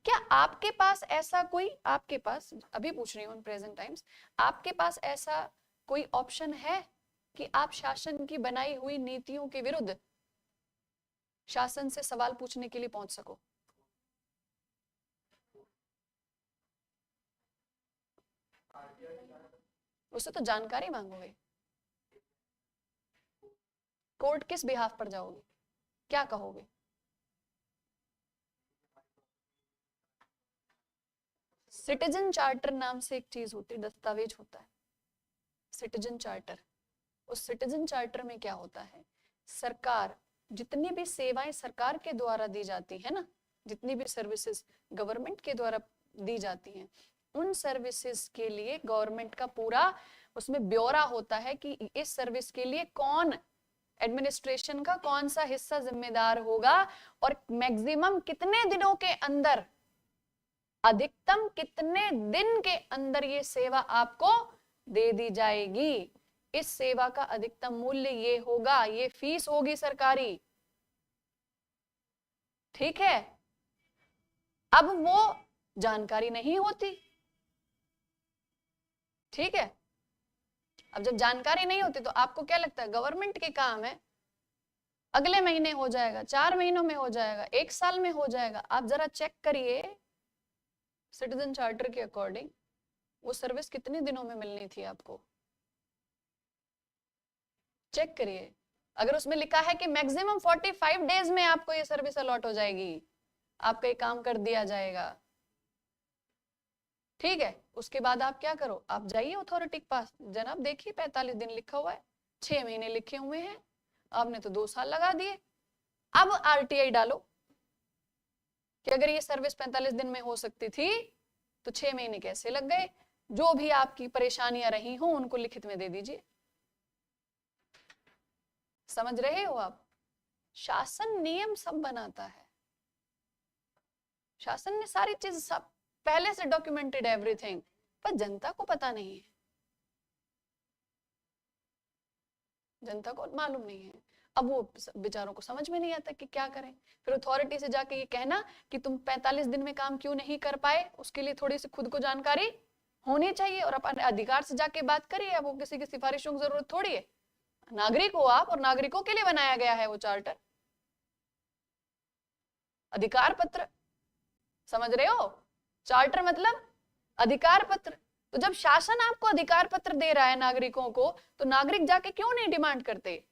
क्या आपके पास ऐसा कोई, आपके पास, अभी पूछ रही हूँ प्रेजेंट टाइम्स, आपके पास ऐसा कोई ऑप्शन है कि आप शासन की बनाई हुई नीतियों के विरुद्ध शासन से सवाल पूछने के लिए पहुंच सको? उससे तो जानकारी मांगोगे। कोर्ट किस बिहाफ पर जाओगे, क्या कहोगे? सिटीजन चार्टर नाम से एक चीज होती है, दस्तावेज होता है, सिटीजन चार्टर। उस सिटीजन चार्टर में क्या होता है, सरकार, जितनी भी सेवाएं सरकार के द्वारा दी जाती है ना, जितनी भी सर्विसेज गवर्नमेंट के द्वारा दी जाती हैं, उन सर्विसेज के लिए गवर्नमेंट का पूरा उसमें ब्यौरा होता है कि इस सर्विस के लिए कौन, एडमिनिस्ट्रेशन का कौन सा हिस्सा जिम्मेदार होगा, और मैक्सिमम कितने दिनों के अंदर, अधिकतम कितने दिन के अंदर ये सेवा आपको दे दी जाएगी, इस सेवा का अधिकतम मूल्य ये होगा, ये फीस होगी सरकारी। ठीक है, अब वो जानकारी नहीं होती। ठीक है, अब जब जानकारी नहीं होती तो आपको क्या लगता है, गवर्नमेंट के काम है, अगले महीने हो जाएगा, 4 महीनों में हो जाएगा, 1 साल में हो जाएगा। आप जरा चेक करिए सिटीजन चार्टर के अकॉर्डिंग वो सर्विस कितने दिनों में मिलनी थी आपको, चेक करिए। अगर उसमें लिखा है कि मैक्सिमम 45 डेज में आपको ये सर्विस अलॉट हो जाएगी, आपका ये काम कर दिया जाएगा, ठीक है, उसके बाद आप क्या करो, आप जाइए अथॉरिटी के पास, जनाब देखिए 45 दिन लिखा हुआ है, 6 महीने लिखे हुए हैं, आपने तो 2 साल लगा दिए। अब आरटीआई डालो कि अगर ये सर्विस 45 दिन में हो सकती थी तो 6 महीने कैसे लग गए। जो भी आपकी परेशानियां रही हो उनको लिखित में दे दीजिए। समझ रहे हो आप? शासन नियम सब बनाता है, शासन ने सारी चीज सब पहले से डॉक्यूमेंटेड एवरीथिंग, पर जनता को पता नहीं है, जनता को मालूम नहीं है। अब वो बेचारों को समझ में नहीं आता कि क्या करें। फिर अथॉरिटी से जाके ये कहना कि तुम 45 दिन में काम क्यों नहीं कर पाए, उसके लिए थोड़ी सी खुद को जानकारी होनी चाहिए और अपने अधिकार से जाके बात करिए। अब वो किसी की सिफारिशों की जरूरत थोड़ी है, नागरिक हो आप और नागरिकों के लिए बनाया गया है वो चार्टर, अधिकार पत्र। समझ रहे हो? चार्टर मतलब अधिकार पत्र। तो जब शासन आपको अधिकार पत्र दे रहा है नागरिकों को, तो नागरिक जाके क्यों नहीं डिमांड करते,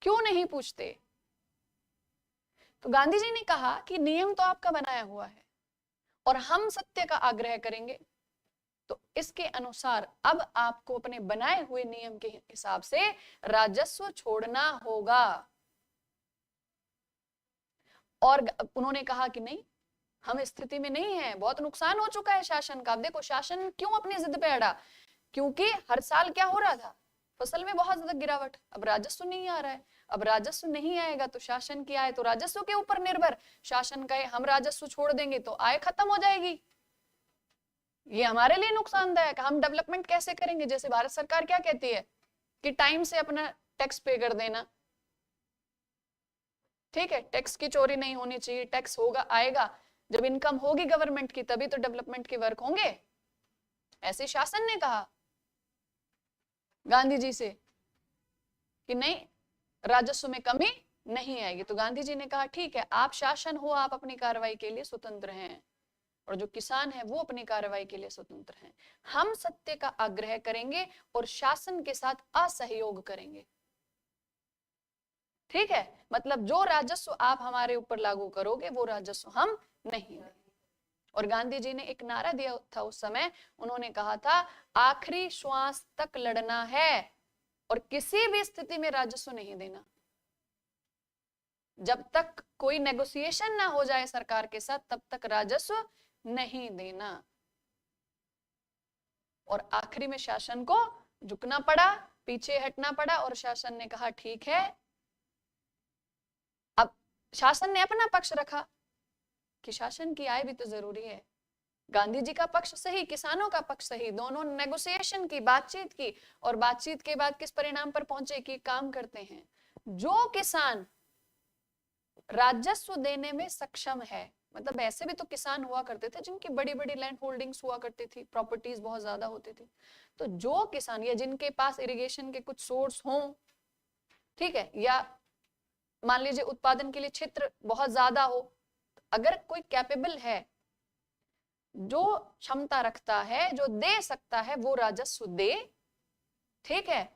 क्यों नहीं पूछते? तो गांधी जी ने कहा कि नियम तो आपका बनाया हुआ है और हम सत्य का आग्रह करेंगे, तो इसके अनुसार अब आपको अपने बनाए हुए नियम के हिसाब से राजस्व छोड़ना होगा। और उन्होंने कहा कि नहीं, हम इस स्थिति में नहीं है, बहुत नुकसान हो चुका है शासन का। अब देखो शासन क्यों अपनी जिद पे अड़ा, क्योंकि हर साल क्या हो रहा था, फसल में बहुत ज्यादा गिरावट, अब राजस्व नहीं आ रहा है। अब राजस्व नहीं आएगा तो शासन की आय तो राजस्व के ऊपर निर्भर, शासन कहे हम राजस्व छोड़ देंगे तो आय खत्म हो जाएगी, ये हमारे लिए नुकसानदायक। हम डेवलपमेंट कैसे करेंगे? जैसे भारत सरकार क्या कहती है कि टाइम से अपना टैक्स पे कर देना, ठीक है, टैक्स की चोरी नहीं होनी चाहिए, टैक्स होगा आएगा, जब इनकम होगी गवर्नमेंट की तभी तो डेवलपमेंट के वर्क होंगे। ऐसे शासन ने कहा गांधी जी से कि नहीं, राजस्व में कमी नहीं आएगी। तो गांधी जी ने कहा ठीक है, आप शासन हो, आप अपनी कार्रवाई के लिए स्वतंत्र हैं, और जो किसान है वो अपनी कार्रवाई के लिए स्वतंत्र हैं। हम सत्य का आग्रह करेंगे और शासन के साथ असहयोग करेंगे। ठीक है, मतलब जो राजस्व आप हमारे ऊपर लागू करोगे वो राजस्व हम नहीं देंगे। और गांधी जी ने एक नारा दिया था उस समय, उन्होंने कहा था आखिरी श्वास तक लड़ना है और किसी भी स्थिति में राजस्व नहीं देना। जब तक कोई नेगोशिएशन ना हो जाए सरकार के साथ तब तक राजस्व नहीं देना। और आखिरी में शासन को झुकना पड़ा, पीछे हटना पड़ा और शासन ने कहा ठीक है। अब शासन ने अपना पक्ष रखा कि शासन की आय भी तो जरूरी है। गांधी जी का पक्ष सही, किसानों का पक्ष सही, दोनों नेगोशिएशन की, बातचीत की और बातचीत के बाद किस परिणाम पर पहुंचे कि काम करते हैं। जो किसान राजस्व देने में सक्षम है, मतलब ऐसे भी तो किसान हुआ करते थे जिनकी बड़ी बड़ी लैंड होल्डिंग्स हुआ करती थी, प्रॉपर्टीज बहुत ज्यादा होती थी। तो जो किसान या जिनके पास इरिगेशन के कुछ सोर्स हों, ठीक है, या मान लीजिए उत्पादन के लिए क्षेत्र बहुत ज्यादा हो, अगर कोई कैपेबल है, जो क्षमता रखता है, जो दे सकता है, वो राजस्व दे। ठीक है,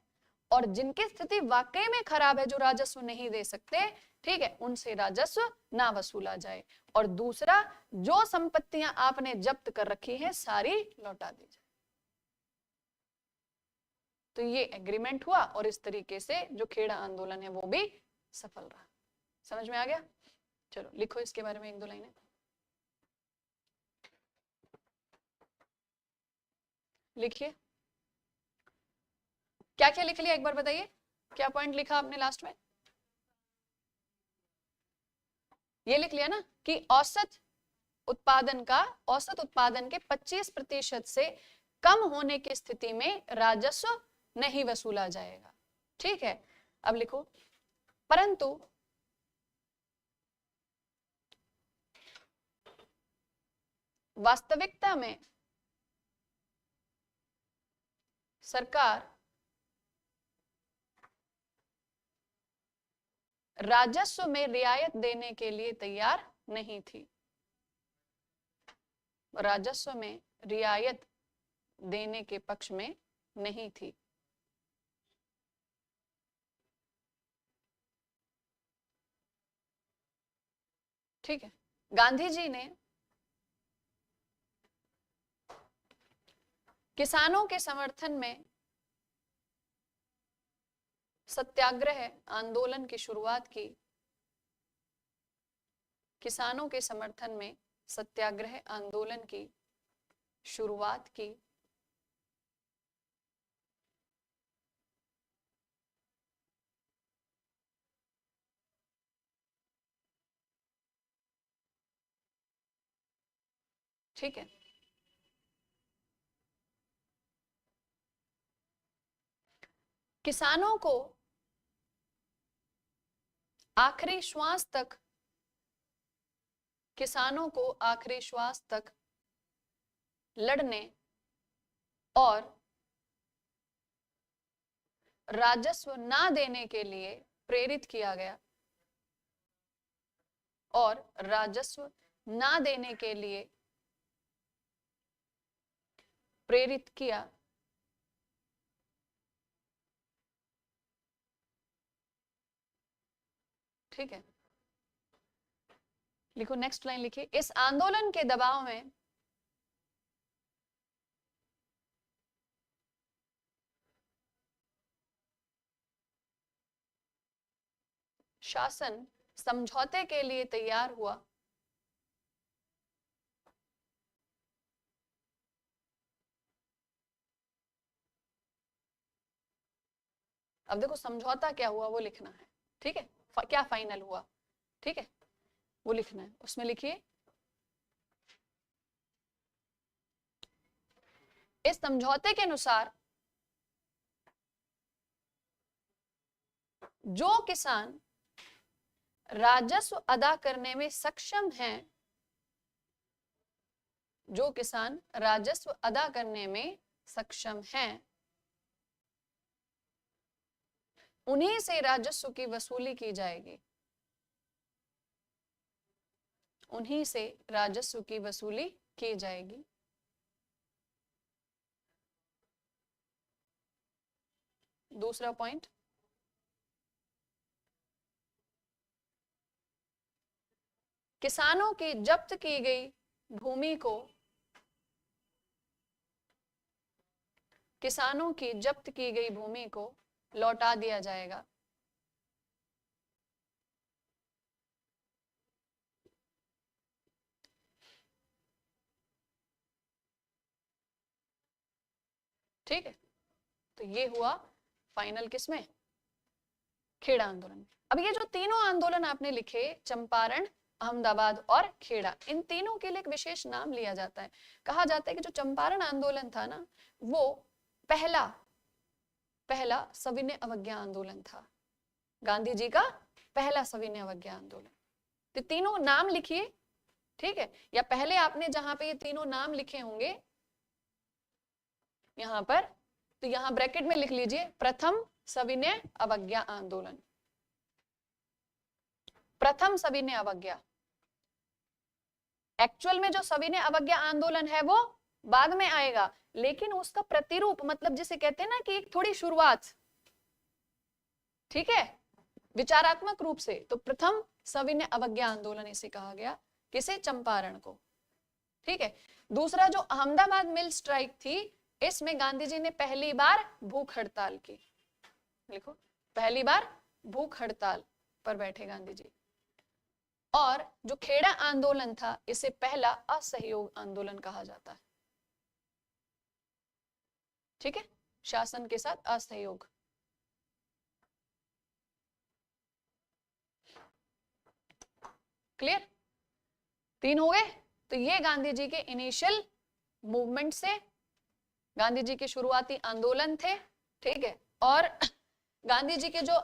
और जिनकी स्थिति वाकई में खराब है, जो राजस्व नहीं दे सकते, ठीक है, उनसे राजस्व ना वसूला जाए। और दूसरा, जो संपत्तियां आपने जब्त कर रखी हैं सारी लौटा दी जाए। तो ये एग्रीमेंट हुआ और इस तरीके से जो खेड़ा आंदोलन है वो भी सफल रहा। समझ में आ गया? चलो लिखो इसके बारे में एक दो लाइनें लिखिए। क्या क्या लिख लिया एक बार बताइए, क्या पॉइंट लिखा आपने लास्ट में? ये लिख लिया ना कि औसत उत्पादन के 25% से कम होने की स्थिति में राजस्व नहीं वसूला जाएगा। ठीक है, अब लिखो, परंतु वास्तविकता में सरकार राजस्व में रियायत देने के लिए तैयार नहीं थी। राजस्व में रियायत देने के पक्ष में नहीं थी। ठीक है, गांधी जी ने किसानों के समर्थन में सत्याग्रह आंदोलन की शुरुआत की। किसानों के समर्थन में सत्याग्रह आंदोलन की शुरुआत की। ठीक है, किसानों को आखिरी श्वास तक, किसानों को आखिरी श्वास तक लड़ने और राजस्व ना देने के लिए प्रेरित किया गया। और राजस्व ना देने के लिए प्रेरित किया। ठीक है, लिखो नेक्स्ट लाइन लिखिए। इस आंदोलन के दबाव में शासन समझौते के लिए तैयार हुआ। अब देखो समझौता क्या हुआ वो लिखना है। ठीक है, क्या फाइनल हुआ, ठीक है, वो लिखना है। उसमें लिखिए, इस समझौते के अनुसार जो किसान राजस्व अदा करने में सक्षम हैं, जो किसान राजस्व अदा करने में सक्षम हैं, उन्हीं से राजस्व की वसूली की जाएगी। उन्हीं से राजस्व की वसूली की जाएगी। दूसरा पॉइंट, किसानों की जब्त की गई भूमि को, किसानों की जब्त की गई भूमि को लौटा दिया जाएगा। ठीक है, तो ये हुआ फाइनल किसमें, खेड़ा आंदोलन। अब ये जो तीनों आंदोलन आपने लिखे, चंपारण, अहमदाबाद और खेड़ा, इन तीनों के लिए एक विशेष नाम लिया जाता है। कहा जाता है कि जो चंपारण आंदोलन था ना, वो पहला सविनय अवज्ञा आंदोलन था, गांधी जी का पहला सविनय अवज्ञा आंदोलन। तो तीनों नाम लिखिए, ठीक है, या पहले आपने जहां पे ये तीनों नाम लिखे होंगे यहां पर, तो यहां ब्रैकेट में लिख लीजिए प्रथम सविनय अवज्ञा आंदोलन, प्रथम सविनय अवज्ञा। एक्चुअल में जो सविनय अवज्ञा आंदोलन है वो बाद में आएगा, लेकिन उसका प्रतिरूप, मतलब जिसे कहते हैं ना कि एक थोड़ी शुरुआत, ठीक है, विचारात्मक रूप से, तो प्रथम सविनय अवज्ञा आंदोलन इसे कहा गया, किसे, चंपारण को। ठीक है, दूसरा जो अहमदाबाद मिल स्ट्राइक थी, इसमें गांधी जी ने पहली बार भूख हड़ताल की, लिखो, पहली बार भूख हड़ताल पर बैठे गांधी जी। और जो खेड़ा आंदोलन था, इसे पहला असहयोग आंदोलन कहा जाता है। ठीक है, शासन के साथ असहयोग। क्लियर, तीन हो गए। तो ये गांधी जी के इनिशियल मूवमेंट से, गांधी जी के शुरुआती आंदोलन थे, ठीक है, और गांधी जी के जो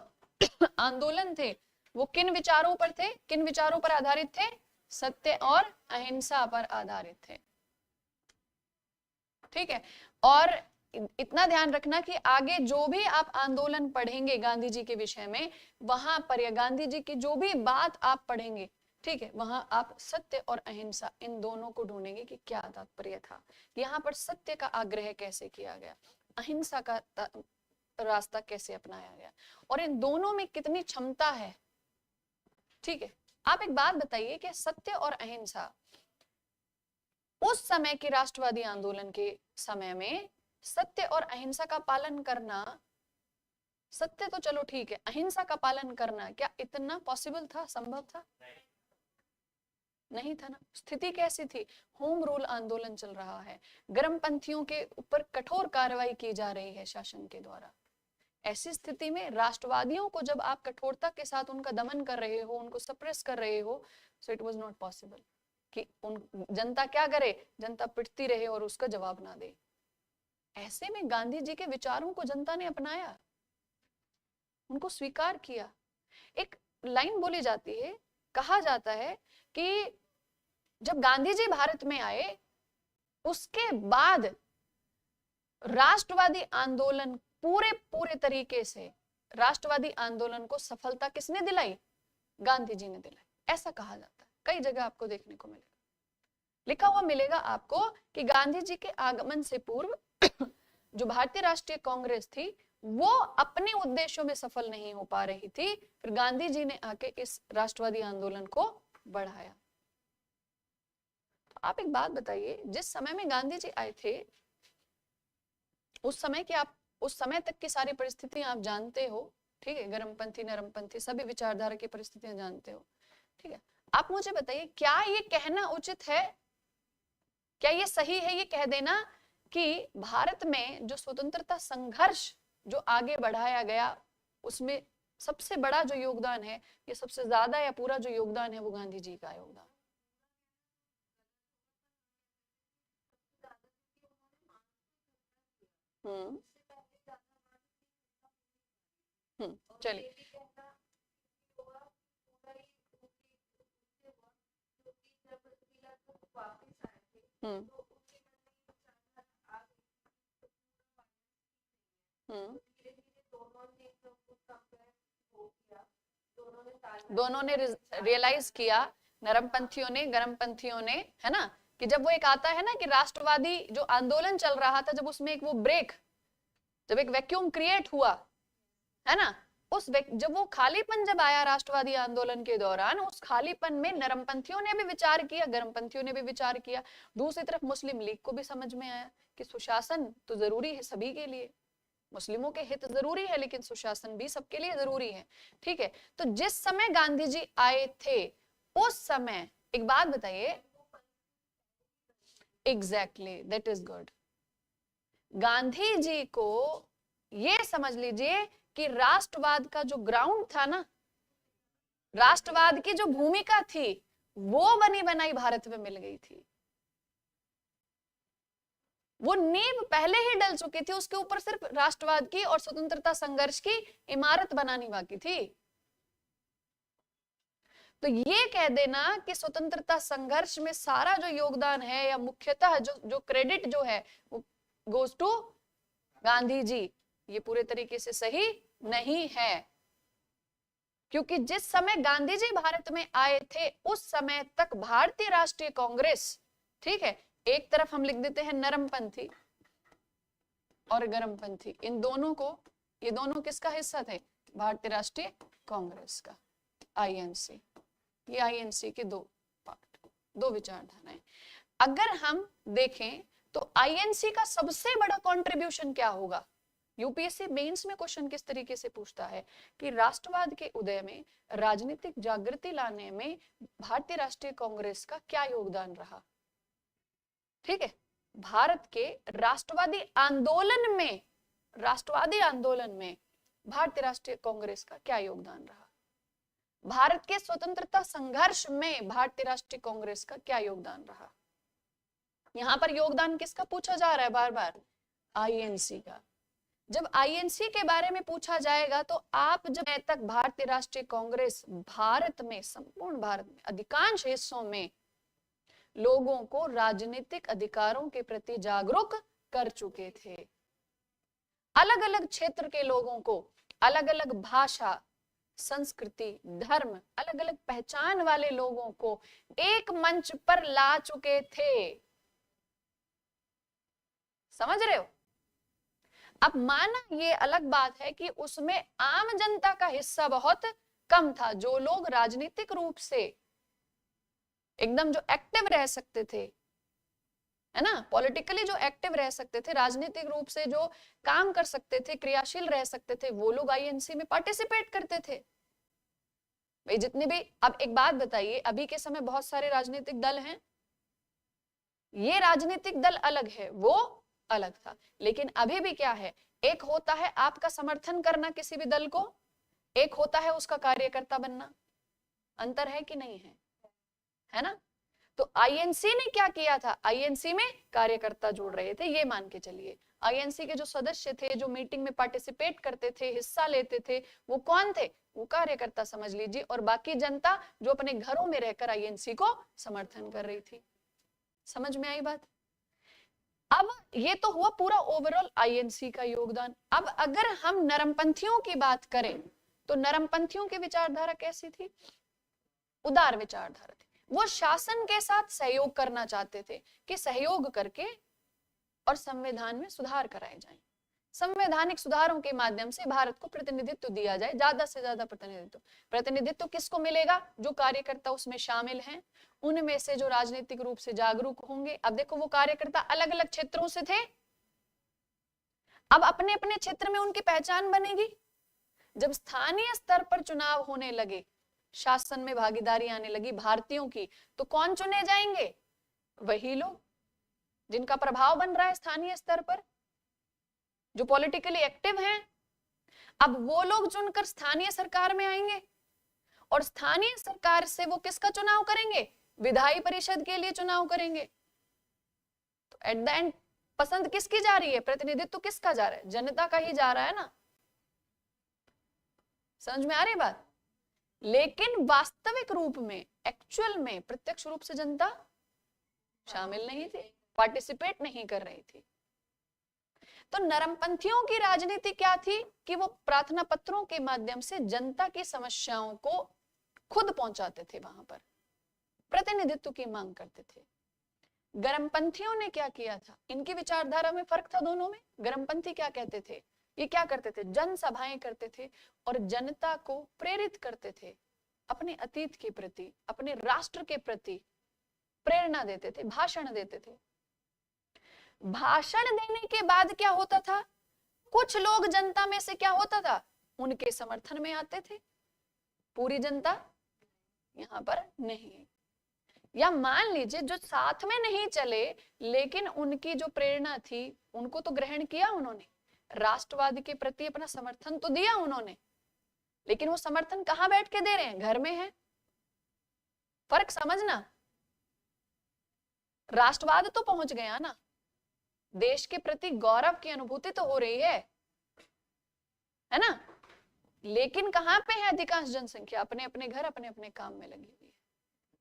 आंदोलन थे वो किन विचारों पर थे, किन विचारों पर आधारित थे, सत्य और अहिंसा पर आधारित थे। ठीक है, और इतना ध्यान रखना कि आगे जो भी आप आंदोलन पढ़ेंगे गांधी जी के विषय में, वहां पर या गांधी जी की जो भी बात आप पढ़ेंगे, ठीक है, वहां आप सत्य और अहिंसा इन दोनों को ढूंढेंगे कि क्या तात्पर्य था, यहाँ पर सत्य का आग्रह कैसे किया गया, अहिंसा का रास्ता कैसे अपनाया गया, और इन दोनों में कितनी क्षमता है। ठीक है, आप एक बात बताइए कि सत्य और अहिंसा उस समय के राष्ट्रवादी आंदोलन के समय में, सत्य और अहिंसा का पालन करना, सत्य तो चलो ठीक है, अहिंसा का पालन करना क्या इतना पॉसिबल था, संभव था? नहीं था ना। स्थिति कैसी थी, होम रूल आंदोलन चल रहा है, गर्मपंथियों के ऊपर कठोर कार्रवाई की जा रही है शासन के द्वारा। ऐसी स्थिति में राष्ट्रवादियों को जब आप कठोरता के साथ उनका दमन कर रहे हो, उनको सप्रेस कर रहे हो, so it was not possible कि जनता क्या करे, जनता पिटती रहे और उसका जवाब ना दे। ऐसे में गांधी जी के विचारों को जनता ने अपनाया, उनको स्वीकार किया। एक लाइन बोली जाती है, कहा जाता है कि जब गांधी जी भारत में आए, उसके बाद राष्ट्रवादी आंदोलन पूरे तरीके से, राष्ट्रवादी आंदोलन को सफलता किसने दिलाई, गांधी जी ने दिलाई, ऐसा कहा जाता है। कई जगह आपको देखने को मिलेगा, लिखा हुआ मिलेगा आपको कि गांधी जी के आगमन से पूर्व जो भारतीय राष्ट्रीय कांग्रेस थी, वो अपने उद्देश्यों में सफल नहीं हो पा रही थी, फिर गांधी जी ने आके इस राष्ट्रवादी आंदोलन को बढ़ाया। तो आप एक बात बताइए, जिस समय में गांधी जी आए थे, उस समय की आप, उस समय तक की सारी परिस्थितियां आप जानते हो, ठीक है, गर्मपंथी नरमपंथी सभी विचारधारा की परिस्थितियां जानते हो, ठीक है। आप मुझे बताइए, क्या ये कहना उचित है, क्या ये सही है ये कह देना कि भारत में जो स्वतंत्रता संघर्ष जो आगे बढ़ाया गया, उसमें सबसे बड़ा जो योगदान है, ये सबसे ज्यादा या पूरा जो योगदान है, वो गांधी जी का योगदान। चलिए, दोनों ने रियलाइज किया, नरमपंथियों ने, गर्मपंथियों ने, है ना, कि जब वो एक आता है ना कि राष्ट्रवादी जो आंदोलन चल रहा था, जब उसमें एक वो ब्रेक, जब एक वैक्यूम क्रिएट हुआ है ना, जब वो खालीपन जब आया राष्ट्रवादी आंदोलन के दौरान, उस खालीपन में नरमपंथियों ने भी विचार किया, गर्मपंथियों ने भी विचार किया, दूसरी तरफ मुस्लिम लीग को भी समझ में आया कि सुशासन तो जरूरी है सभी के लिए, मुस्लिमों के हित जरूरी है लेकिन सुशासन भी सबके लिए जरूरी है। ठीक है, तो जिस समय गांधी जी आए थे उस समय, एक बात बताइए, exactly, that is good, Gandhi ji को ये समझ लीजिए कि राष्ट्रवाद का जो ग्राउंड था ना, राष्ट्रवाद की जो भूमिका थी, वो बनी बनाई भारत में मिल गई थी, वो नींव पहले ही डल चुकी थी, उसके ऊपर सिर्फ राष्ट्रवाद की और स्वतंत्रता संघर्ष की इमारत बनानी बाकी थी। तो ये कह देना कि स्वतंत्रता संघर्ष में सारा जो योगदान है या मुख्यतः जो क्रेडिट जो है वो गोज टू गांधी जी, ये पूरे तरीके से सही नहीं है, क्योंकि जिस समय गांधी जी भारत में आए थे उस समय तक भारतीय राष्ट्रीय कांग्रेस, ठीक है, एक तरफ हम लिख देते हैं नरमपंथी और गर्मपंथी, इन दोनों को, ये दोनों किसका हिस्सा थे, भारतीय राष्ट्रीय कांग्रेस का, आईएनसी, ये आईएनसी के दो पार्ट, दो विचारधाराएं। अगर हम देखें तो आईएनसी का सबसे बड़ा कंट्रीब्यूशन क्या होगा, यूपीएससी मेंस में क्वेश्चन किस तरीके से पूछता है कि राष्ट्रवाद के उदय में, राजनीतिक जागृति लाने में भारतीय राष्ट्रीय कांग्रेस का क्या योगदान रहा। ठीक है, भारत के राष्ट्रवादी आंदोलन में भारतीय राष्ट्रीय कांग्रेस का क्या योगदान रहा, भारत के स्वतंत्रता संघर्ष में भारतीय राष्ट्रीय कांग्रेस का क्या योगदान रहा। यहां पर योगदान किसका पूछा जा रहा है बार बार, आईएनसी का। जब आईएनसी के बारे में पूछा जाएगा तो आप जब तक भारतीय राष्ट्रीय कांग्रेस भारत में, संपूर्ण भारत में अधिकांश हिस्सों में लोगों को राजनीतिक अधिकारों के प्रति जागरूक कर चुके थे, अलग अलग क्षेत्र के लोगों को, अलग अलग भाषा, संस्कृति, धर्म, अलग अलग पहचान वाले लोगों को एक मंच पर ला चुके थे, समझ रहे हो। अब माना ये अलग बात है कि उसमें आम जनता का हिस्सा बहुत कम था, जो लोग राजनीतिक रूप से एकदम जो एक्टिव रह सकते थे, है ना, पॉलिटिकली जो एक्टिव रह सकते थे, राजनीतिक रूप से जो काम कर सकते थे, क्रियाशील रह सकते थे, वो लोग आईएनसी में पार्टिसिपेट करते थे। भाई जितने भी, अब एक बात बताइए, अभी के समय बहुत सारे राजनीतिक दल हैं, ये राजनीतिक दल अलग है, वो अलग था, लेकिन अभी भी क्या है, एक होता है आपका समर्थन करना किसी भी दल को, एक होता है उसका कार्यकर्ता बनना, अंतर है कि नहीं है ना। तो आईएनसी ने क्या किया था, आईएनसी में कार्यकर्ता जोड़ रहे थे, ये मान के चलिए। आईएनसी के जो सदस्य थे, जो मीटिंग में पार्टिसिपेट करते थे, हिस्सा लेते थे, वो कौन थे, वो कार्यकर्ता समझ लीजिए, और बाकी जनता जो अपने घरों में रहकर आईएनसी को समर्थन कर रही थी। समझ में आई बात। अब ये तो हुआ पूरा ओवरऑल आईएनसी का योगदान। अब अगर हम नरमपंथियों की बात करें तो नरमपंथियों की विचारधारा कैसी थी, उदार विचारधारा थी। वो शासन के साथ सहयोग करना चाहते थे कि सहयोग करके और संविधान में सुधार कराए जाएं, संवैधानिक सुधारों के माध्यम से भारत को प्रतिनिधित्व दिया जाए, ज्यादा से ज्यादा प्रतिनिधित्व किसको मिलेगा, जो कार्यकर्ता उसमें शामिल हैं, उनमें से जो राजनीतिक रूप से जागरूक होंगे। अब देखो वो कार्यकर्ता अलग अलग क्षेत्रों से थे, अब अपने अपने क्षेत्र में उनकी पहचान बनेगी। जब स्थानीय स्तर पर चुनाव होने लगे, शासन में भागीदारी आने लगी भारतीयों की, तो कौन चुने जाएंगे, वही लोग जिनका प्रभाव बन रहा है स्थानीय स्तर पर, जो पॉलिटिकली एक्टिव हैं। अब वो लोग चुनकर स्थानीय सरकार में आएंगे और स्थानीय सरकार से वो किसका चुनाव करेंगे, विधायी परिषद के लिए चुनाव करेंगे। तो एट द एंड पसंद किसकी जा रही है, प्रतिनिधित्व किसका जा रहा है, जनता का ही जा रहा है ना। समझ में आ रही बात। लेकिन वास्तविक रूप में, एक्चुअल में प्रत्यक्ष रूप से जनता शामिल नहीं थी, पार्टिसिपेट नहीं कर रही थी। तो नरमपंथियों की राजनीति क्या थी कि वो प्रार्थना पत्रों के माध्यम से जनता की समस्याओं को खुद पहुंचाते थे, वहां पर प्रतिनिधित्व की मांग करते थे। गर्मपंथियों ने क्या किया था, इनकी विचारधारा में फर्क था दोनों में। गर्मपंथी क्या कहते थे, ये क्या करते थे, जनसभाएं करते थे और जनता को प्रेरित करते थे, अपने अतीत के प्रति, अपने राष्ट्र के प्रति प्रेरणा देते थे, भाषण देते थे। भाषण देने के बाद क्या होता था, कुछ लोग जनता में से क्या होता था, उनके समर्थन में आते थे, पूरी जनता यहां पर नहीं। या मान लीजिए जो साथ में नहीं चले लेकिन उनकी जो प्रेरणा थी उनको तो ग्रहण किया उन्होंने, राष्ट्रवाद के प्रति अपना समर्थन तो दिया उन्होंने, लेकिन वो समर्थन कहां बैठ के दे रहे हैं, घर में है। फर्क समझना, राष्ट्रवाद तो पहुंच गया ना, देश के प्रति गौरव की अनुभूति तो हो रही है ना, लेकिन कहां पे है अधिकांश जनसंख्या, अपने अपने घर, अपने अपने काम में लगी हुई है।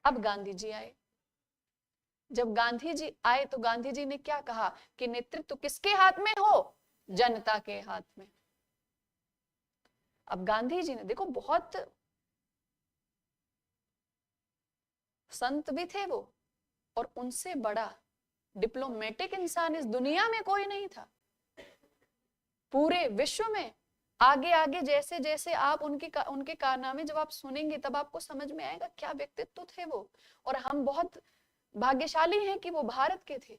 अब गांधी जी आए, जब गांधी जी आए तो गांधी जी ने क्या कहा कि नेतृत्व किसके हाथ में हो, जनता के हाथ में। अब गांधी जी ने देखो, बहुत संत भी थे वो, और उनसे बड़ा डिप्लोमेटिक इंसान इस दुनिया में कोई नहीं था। पूरे विश्व में आगे आगे जैसे जैसे आप उनके कारनामे जब आप सुनेंगे तब आपको समझ में आएगा क्या व्यक्तित्व थे वो, और हम बहुत भाग्यशाली हैं कि वो भारत के थे।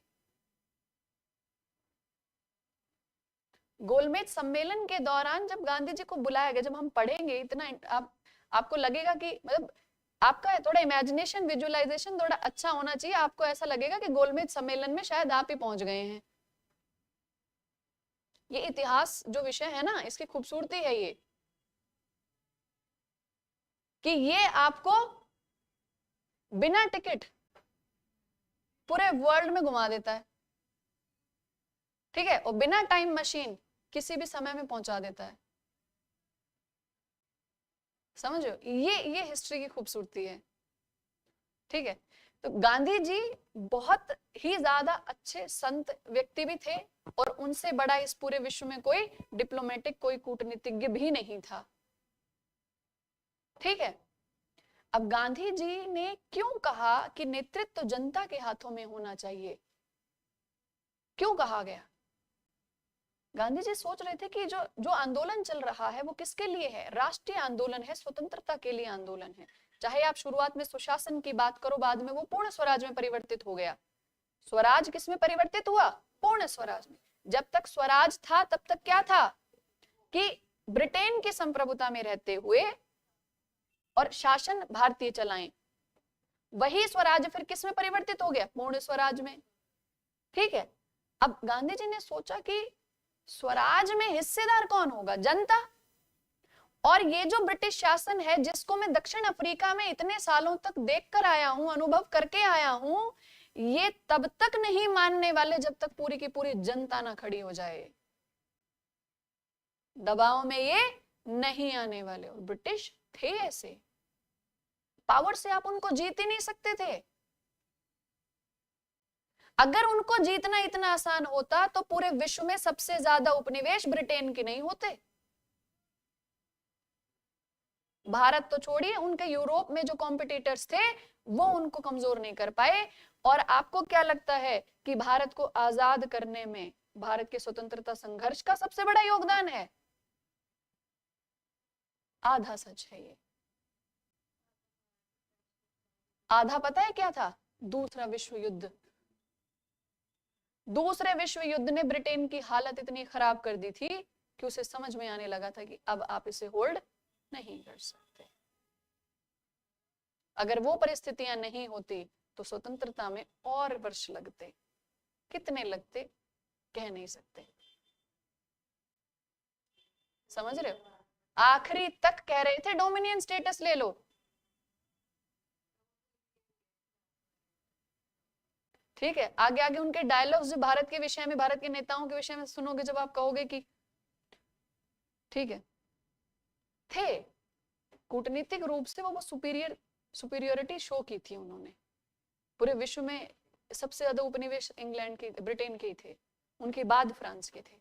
गोलमेज सम्मेलन के दौरान जब गांधी जी को बुलाया गया, जब हम पढ़ेंगे इतना आपको लगेगा कि मतलब आपका थोड़ा इमेजिनेशन, विजुअलाइजेशन थोड़ा अच्छा होना चाहिए, आपको ऐसा लगेगा कि गोलमेज सम्मेलन में शायद आप ही पहुंच गए हैं। ये इतिहास जो विषय है ना, इसकी खूबसूरती है ये कि ये आपको बिना टिकट पूरे वर्ल्ड में घुमा देता है, ठीक है, और बिना टाइम मशीन किसी भी समय में पहुंचा देता है। समझो, ये हिस्ट्री की खूबसूरती है, ठीक है। तो गांधी जी बहुत ही ज्यादा अच्छे संत व्यक्ति भी थे, और उनसे बड़ा इस पूरे विश्व में कोई डिप्लोमेटिक, कोई कूटनीतिज्ञ भी नहीं था, ठीक है। अब गांधी जी ने क्यों कहा कि नेतृत्व जनता के हाथों में होना चाहिए, क्यों कहा गया? गांधी जी सोच रहे थे कि जो आंदोलन चल रहा है वो किसके लिए है, राष्ट्रीय आंदोलन है, स्वतंत्रता के लिए आंदोलन है। चाहे आप शुरुआत में सुशासन की बात करो, बाद में वो पूर्ण स्वराज में परिवर्तित हो गया। स्वराज किस में परिवर्तित हुआ, पूर्ण स्वराज में। जब तक स्वराज था तब तक क्या था कि ब्रिटेन की संप्रभुता में रहते हुए और शासन भारतीय चलाएं, वही स्वराज फिर किस में परिवर्तित हो गया, पूर्ण स्वराज में, ठीक है। अब गांधी जी ने सोचा कि स्वराज में हिस्सेदार कौन होगा, जनता। और ये जो ब्रिटिश शासन है जिसको मैं दक्षिण अफ्रीका में इतने सालों तक देखकर आया हूं, अनुभव करके आया हूं, ये तब तक नहीं मानने वाले जब तक पूरी की पूरी जनता ना खड़ी हो जाए। दबाव में ये नहीं आने वाले, और ब्रिटिश थे ऐसे, पावर से आप उनको जीत ही नहीं सकते थे। अगर उनको जीतना इतना आसान होता तो पूरे विश्व में सबसे ज्यादा उपनिवेश ब्रिटेन के नहीं होते। भारत तो छोड़िए, उनके यूरोप में जो कॉम्पिटिटर्स थे वो उनको कमजोर नहीं कर पाए। और आपको क्या लगता है कि भारत को आजाद करने में भारत के स्वतंत्रता संघर्ष का सबसे बड़ा योगदान है? आधा सच है ये। आधा पता है क्या था? दूसरा विश्व युद्ध। दूसरे विश्व युद्ध ने ब्रिटेन की हालत इतनी खराब कर दी थी कि उसे समझ में आने लगा था कि अब आप इसे होल्ड नहीं कर सकते। अगर वो परिस्थितियां नहीं होती तो स्वतंत्रता में और वर्ष लगते, कितने लगते कह नहीं सकते। समझ रहे हो? आखिरी तक कह रहे थे डोमिनियन स्टेटस ले लो, ठीक है। आगे आगे उनके डायलॉग्स जो भारत के विषय में, भारत के नेताओं के विषय में सुनोगे, जब आप कहोगे कि ठीक है, थे कूटनीतिक रूप से वो सुपीरियरिटी शो की थी उन्होंने। पूरे विश्व में सबसे ज्यादा उपनिवेश इंग्लैंड के, ब्रिटेन के ही थे, उनके बाद फ्रांस के थे,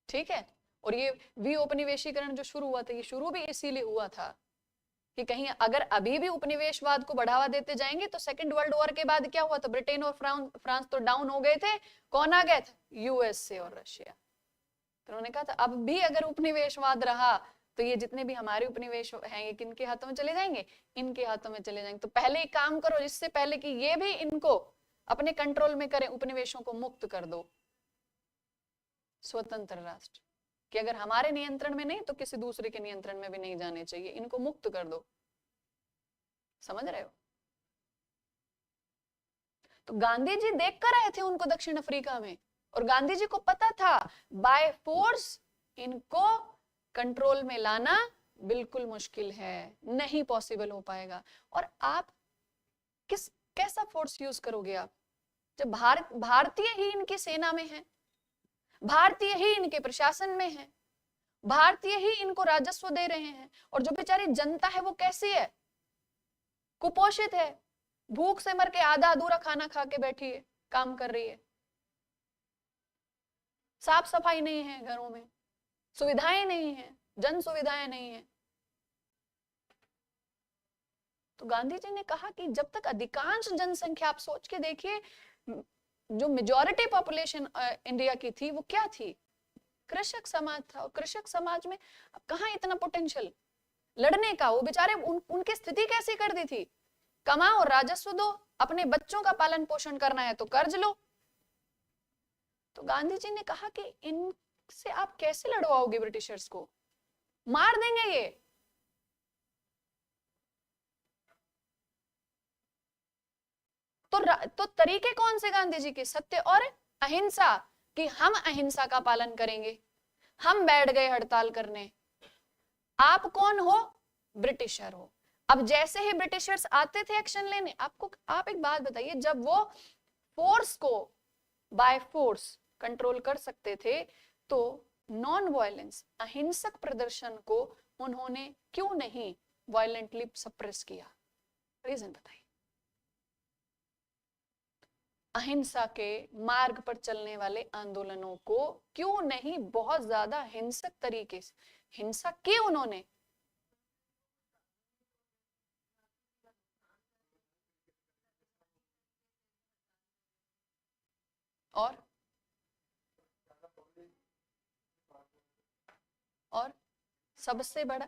ठीक है। और ये विउपनिवेशीकरण जो शुरू हुआ था, ये शुरू भी इसीलिए हुआ था कि कहीं अगर अभी भी उपनिवेशवाद को बढ़ावा देते जाएंगे तो सेकेंड वर्ल्ड वॉर के बाद क्या हुआ था, ब्रिटेन और फ्रांस तो डाउन हो गए थे, कौन आ गए थे, यूएसए और रशिया। तो उन्होंने कहा था अब भी अगर उपनिवेशवाद रहा तो ये जितने भी हमारे उपनिवेश हैं ये किनके हाथों में चले जाएंगे, इनके हाथों में चले जाएंगे। तो पहले एक काम करो, इससे पहले कि ये भी इनको अपने कंट्रोल में करें, उपनिवेशों को मुक्त कर दो, स्वतंत्र राष्ट्र कि अगर हमारे नियंत्रण में नहीं तो किसी दूसरे के नियंत्रण में भी नहीं जाने चाहिए, इनको मुक्त कर दो। समझ रहे हो? तो गांधी जी देख कर आए थे उनको दक्षिण अफ्रीका में, और गांधी जी को पता था बाय फोर्स इनको कंट्रोल में लाना बिल्कुल मुश्किल है, नहीं पॉसिबल हो पाएगा। और आप कैसा फोर्स यूज करोगे आप, जब भारतीय ही इनकी सेना में है, भारतीय ही इनके प्रशासन में है, भारतीय ही इनको राजस्व दे रहे हैं, और जो बेचारी जनता है वो कैसी है, कुपोषित है, भूख से मर के आधा अधूरा खाना खा के बैठी है, काम कर रही है, साफ सफाई नहीं है घरों में, सुविधाएं नहीं है, जन सुविधाएं नहीं है। तो गांधी जी ने कहा कि जब तक अधिकांश जनसंख्या, आप सोच के देखिए, जो मेजॉरिटी पॉपुलेशन इंडिया की थी वो क्या थी, कृषक समाज था। और कृषक समाज में अब कहाँ इतना पोटेंशियल लड़ने का, वो बेचारे उनकी स्थिति कैसी कर दी थी, कमाओ, राजस्व दो, अपने बच्चों का पालन पोषण करना है तो कर्ज लो। तो गांधी जी ने कहा कि इनसे आप कैसे लड़वाओगे ब्रिटिशर्स को, मार देंगे ये। तो तरीके कौन से गांधी जी के, सत्य और अहिंसा, कि हम अहिंसा का पालन करेंगे। हम बैठ गए हड़ताल करने, आप कौन हो, ब्रिटिशर हो। अब जैसे ही ब्रिटिशर्स आते थे एक्शन लेने, आप एक बात बताइए, जब वो फोर्स को बाय फोर्स कंट्रोल कर सकते थे तो नॉन वायलेंस, अहिंसक प्रदर्शन को उन्होंने क्यों नहीं वायलेंटली सप्रेस किया, रीजन बताइए। अहिंसा के मार्ग पर चलने वाले आंदोलनों को क्यों नहीं बहुत ज्यादा हिंसक तरीके से हिंसा की उन्होंने। और सबसे बड़ा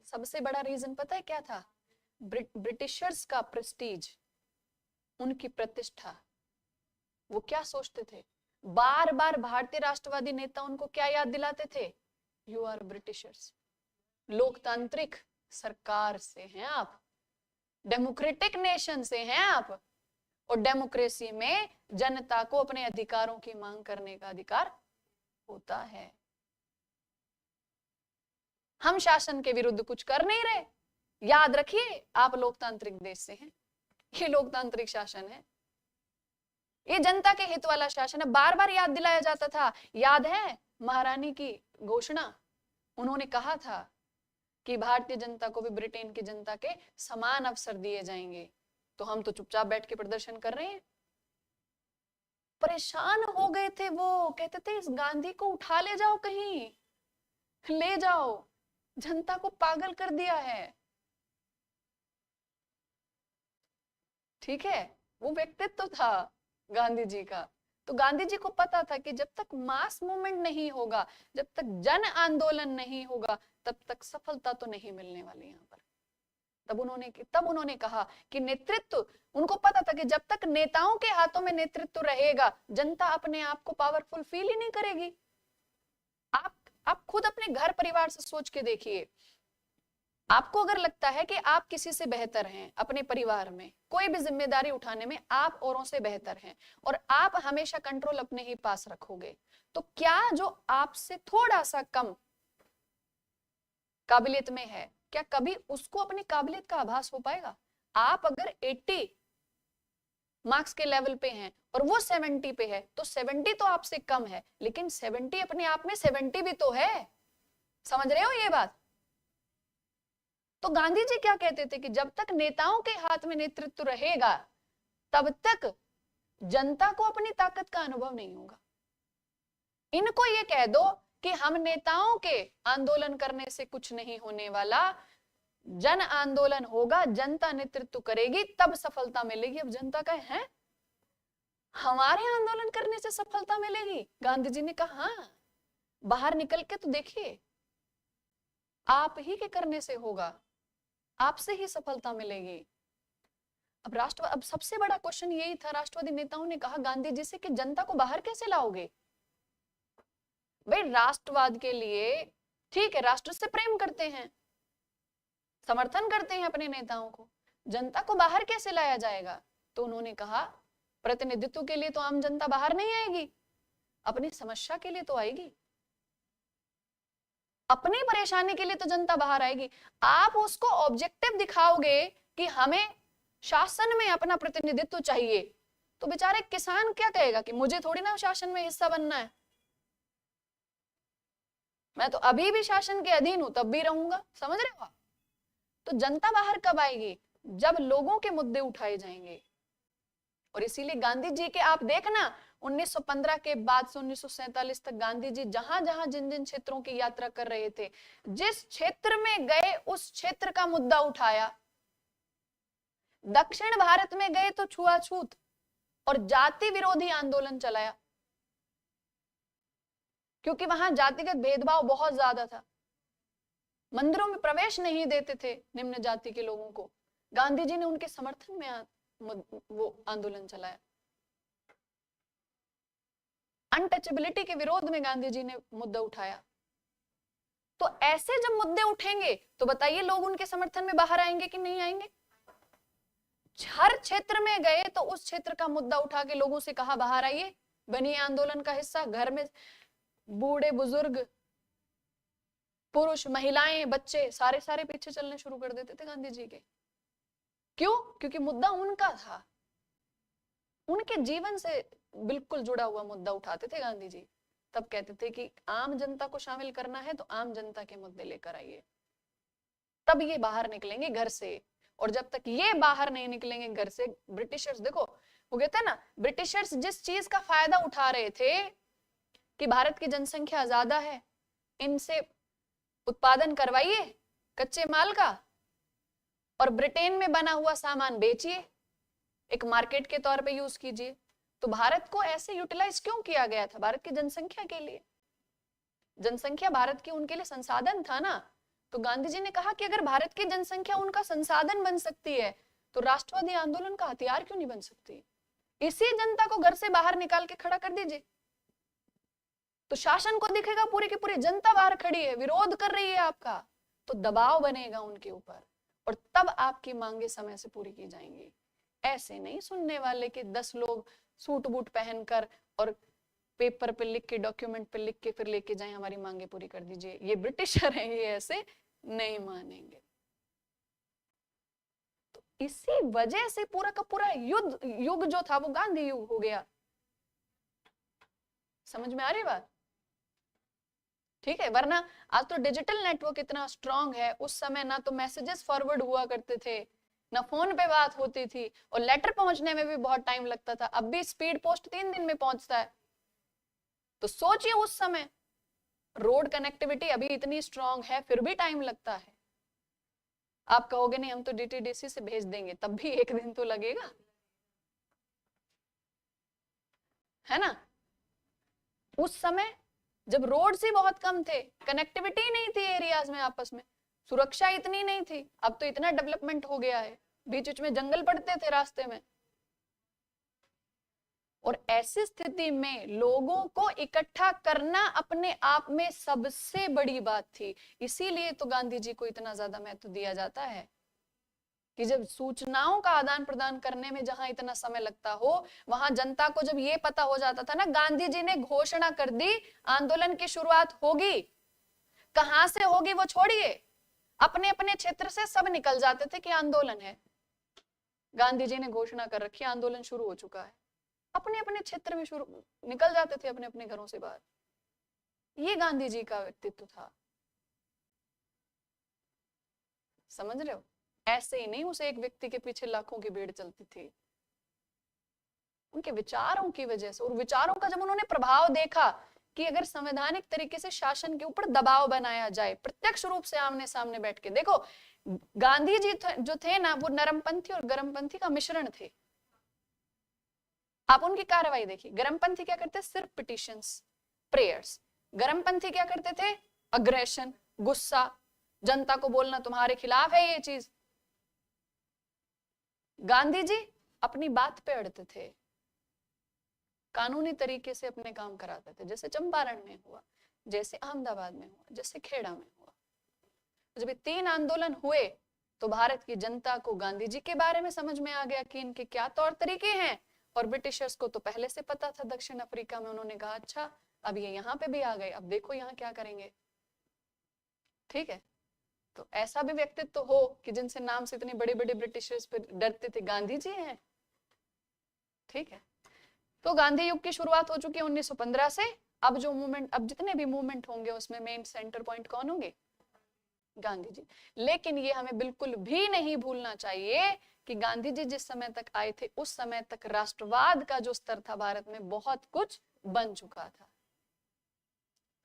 सबसे बड़ा रीजन पता है क्या था, ब्रिटिशर्स का प्रेस्टीज, उनकी प्रतिष्ठा। वो क्या सोचते थे, बार बार भारतीय राष्ट्रवादी नेता उनको क्या याद दिलाते थे, यू आर ब्रिटिशर्स, लोकतांत्रिक सरकार से हैं आप, डेमोक्रेटिक नेशन से हैं आप, और डेमोक्रेसी में जनता को अपने अधिकारों की मांग करने का अधिकार होता है। हम शासन के विरुद्ध कुछ कर नहीं रहे, याद रखिए आप लोकतांत्रिक देश से हैं, ये लोकतांत्रिक शासन है, ये जनता के हित वाला शासन है। बार बार याद दिलाया जाता था, याद है महारानी की घोषणा, उन्होंने कहा था कि भारतीय जनता को भी ब्रिटेन की जनता के समान अवसर दिए जाएंगे। तो हम तो चुपचाप बैठ के प्रदर्शन कर रहे हैं। परेशान हो गए थे वो, कहते थे इस गांधी को उठा ले जाओ, कहीं ले जाओ, जनता को पागल कर दिया है। ठीक है, वो व्यक्तित्व था गांधी जी का। तो गांधी जी को पता था कि जब तक मास मूवमेंट नहीं होगा, जब तक जन आंदोलन नहीं होगा, तब तक सफलता तो नहीं मिलने वाली यहाँ पर। तब उन्होंने कहा कि नेतृत्व, उनको पता था कि जब तक नेताओं के हाथों में नेतृत्व रहेगा, जनता अपने आप को पावरफुल फील ही नहीं करेगी। आप खुद अपने घर परिवार से सोच के देखिए, आपको अगर लगता है कि आप किसी से बेहतर हैं, अपने परिवार में कोई भी जिम्मेदारी उठाने में आप औरों से बेहतर हैं, और आप हमेशा कंट्रोल अपने ही पास रखोगे, तो क्या जो आपसे थोड़ा सा कम काबिलियत में है, क्या कभी उसको अपनी काबिलियत का आभास हो पाएगा? आप अगर 80 मार्क्स के लेवल पे हैं और वो 70 पे है, तो 70 तो आपसे कम है, लेकिन 70 अपने आप में 70 भी तो है। समझ रहे हो ये बात? तो गांधी जी क्या कहते थे कि जब तक नेताओं के हाथ में नेतृत्व रहेगा, तब तक जनता को अपनी ताकत का अनुभव नहीं होगा। इनको ये कह दो कि हम नेताओं के आंदोलन करने से कुछ नहीं होने वाला, जन आंदोलन होगा, जनता नेतृत्व करेगी, तब सफलता मिलेगी। अब जनता का है हमारे आंदोलन करने से सफलता मिलेगी? गांधी जी ने कहा हाँ, बाहर निकल के तो देखिए, आप ही के करने से होगा, आपसे ही सफलता मिलेगी। अब सबसे बड़ा क्वेश्चन यही था, राष्ट्रवादी नेताओं ने कहा गांधी जी से कि जनता को बाहर कैसे लाओगे? भाई राष्ट्रवाद के लिए ठीक है, राष्ट्र से प्रेम करते हैं, समर्थन करते हैं अपने नेताओं को, जनता को बाहर कैसे लाया जाएगा? तो उन्होंने कहा प्रतिनिधित्व के लिए तो आम जनता बाहर नहीं आएगी, अपनी समस्या के लिए तो आएगी, अपनी परेशानी के लिए तो जनता बाहर आएगी। आप उसको ऑब्जेक्टिव दिखाओगे कि हमें शासन में अपना प्रतिनिधित्व चाहिए, तो बेचारे किसान क्या कहेगा कि मुझे थोड़ी ना शासन में हिस्सा बनना है, मैं तो अभी भी शासन के अधीन हूं, तब भी रहूंगा। समझ रहे हो? तो जनता बाहर कब आएगी? जब लोगों के मुद्दे उठाए जाएंगे। और इसीलिए गांधी जी के आप देखना 1915 के बाद से 1947 तक गांधी जी जहां जहां जिन जिन क्षेत्रों की यात्रा कर रहे थे, जिस क्षेत्र में गए उस क्षेत्र का मुद्दा उठाया। दक्षिण भारत में गए तो छुआछूत और जाति विरोधी आंदोलन चलाया, क्योंकि वहां जातिगत भेदभाव बहुत ज्यादा था, मंदिरों में प्रवेश नहीं देते थे निम्न जाति के लोगों को। गांधी जी ने उनके समर्थन में वो आंदोलन चलाया। अनटचेबिलिटी के विरोध में गांधी जी ने मुद्दा उठाया। तो ऐसे जब मुद्दे उठेंगे तो बताइए लोग उनके समर्थन में बाहर आएंगे कि नहीं आएंगे? हर क्षेत्र में गए तो उस क्षेत्र का मुद्दा उठा के लोगों से कहा बाहर आइए, बनिए आंदोलन का हिस्सा। घर में बूढ़े बुजुर्ग, पुरुष, महिलाएं, बच्चे सारे पीछे चलने शुरू कर देते थे गांधी जी के। क्यों? क्योंकि मुद्दा उनका था, उनके जीवन से बिल्कुल जुड़ा हुआ मुद्दा उठाते थे गांधी जी। तब कहते थे कि आम जनता को शामिल करना है तो आम जनता के मुद्दे लेकर आइए, तब ये बाहर निकलेंगे घर से। और जब तक ये बाहर नहीं निकलेंगे घर से, ब्रिटिशर्स, देखो वो कहते हैं ना, ब्रिटिशर्स जिस चीज का फायदा उठा रहे थे कि भारत की जनसंख्या ज्यादा है, इनसे उत्पादन करवाइए कच्चे माल का और ब्रिटेन में बना हुआ सामान बेचिए, एक मार्केट के तौर पे यूज कीजिए। तो भारत को ऐसे यूटिलाइज क्यों किया गया था? भारत की जनसंख्या के लिए। जनसंख्या भारत की उनके लिए संसाधन था ना। तो गांधी जी ने कहा कि अगर भारत की जनसंख्या उनका संसाधन बन सकती है तो राष्ट्रवादी आंदोलन का हथियार क्यों नहीं बन सकती? इसी जनता को घर से बाहर निकाल के खड़ा कर दीजिए, तो शासन को दिखेगा पूरी की पूरी जनता बाहर खड़ी है, विरोध कर रही है आपका, तो दबाव बनेगा उनके ऊपर और तब आपकी मांगे समय से पूरी की जाएंगी। ऐसे नहीं सुनने वाले कि 10 लोग सूट बूट पहनकर और पेपर पे लिख के, डॉक्यूमेंट पे लिख के फिर लेके जाएं हमारी मांगे पूरी कर दीजिए। ये ब्रिटिशर हैं, ये ऐसे नहीं मानेंगे। तो इसी वजह से पूरा का पूरा युग जो था वो गांधी युग हो गया। समझ में आ रही बात? ठीक है, वरना आज तो डिजिटल नेटवर्क इतना स्ट्रांग है, उस समय ना तो मैसेजेस फॉरवर्ड हुआ करते थे, ना फोन पे बात होती थी, और लेटर पहुंचने में भी बहुत टाइम लगता था। अब भी स्पीड पोस्ट 3 दिन में पहुंचता है। तो सोचिए उस समय रोड कनेक्टिविटी अभी इतनी स्ट्रांग है, फिर भी टाइम लगता है। आप कहोगे नहीं हम तो डीटीडीसी से भेज देंगे, तब भी 1 दिन तो लगेगा, है ना। उस समय जब रोड्स ही बहुत कम थे, कनेक्टिविटी नहीं थी एरियाज में आपस में, सुरक्षा इतनी नहीं थी। अब तो इतना डेवलपमेंट हो गया है, बीच बीच में जंगल पड़ते थे रास्ते में। और ऐसी स्थिति में लोगों को इकट्ठा करना अपने आप में सबसे बड़ी बात थी। इसीलिए तो गांधी जी को इतना ज्यादा महत्व दिया जाता है कि जब सूचनाओं का आदान प्रदान करने में जहां इतना समय लगता हो, वहां जनता को जब ये पता हो जाता था ना, गांधी जी ने घोषणा कर दी आंदोलन की शुरुआत होगी, कहां से होगी वो छोड़िए, अपने अपने क्षेत्र से सब निकल जाते थे कि आंदोलन है। गांधी जी ने घोषणा कर रखी आंदोलन शुरू हो चुका है, अपने अपने क्षेत्र में शुरू निकल जाते थे, अपने अपने घरों से बाहर। ये गांधी जी का व्यक्तित्व था। समझ रहे हो? ऐसे ही नहीं उस एक व्यक्ति के पीछे लाखों की भीड़ चलती थी, उनके विचारों की वजह से। और विचारों का जब उन्होंने प्रभाव देखा कि अगर संवैधानिक तरीके से शासन के ऊपर दबाव बनाया जाए, प्रत्यक्ष रूप से आमने सामने बैठ के, देखो गांधी जी जो थे ना, वो नरमपंथी और गर्मपंथी का मिश्रण थे। आप उनकी कार्रवाई देखिए, गर्मपंथी क्या करते, सिर्फ पिटिशंस, प्रेयर्स। गर्मपंथी क्या करते थे, अग्रेशन, गुस्सा, जनता को बोलना तुम्हारे खिलाफ है ये चीज। गांधी जी अपनी बात पे अड़ते थे, कानूनी तरीके से अपने काम कराते थे, जैसे चंपारण में हुआ, जैसे अहमदाबाद में हुआ, जैसे खेड़ा में हुआ। जब ये 3 आंदोलन हुए तो भारत की जनता को गांधी जी के बारे में समझ में आ गया कि इनके क्या तौर तरीके हैं, और ब्रिटिशर्स को तो पहले से पता था। दक्षिण अफ्रीका में उन्होंने कहा अच्छा अब ये यहाँ पे भी आ गए, अब देखो यहाँ क्या करेंगे। ठीक है, तो ऐसा भी व्यक्तित्व तो हो कि जिनसे नाम से इतने बड़े बड़े ब्रिटिशर्स पे डरते थे, गांधी जी हैं। ठीक है, तो गांधी युग की शुरुआत हो चुकी है 1915 से। अब जो मूवमेंट, अब जितने भी मूवमेंट होंगे उसमें मेन सेंटर पॉइंट कौन होंगे, गांधी जी। लेकिन ये हमें बिल्कुल भी नहीं भूलना चाहिए कि गांधी जी जिस समय तक आए थे उस समय तक राष्ट्रवाद का जो स्तर था भारत में, बहुत कुछ बन चुका था।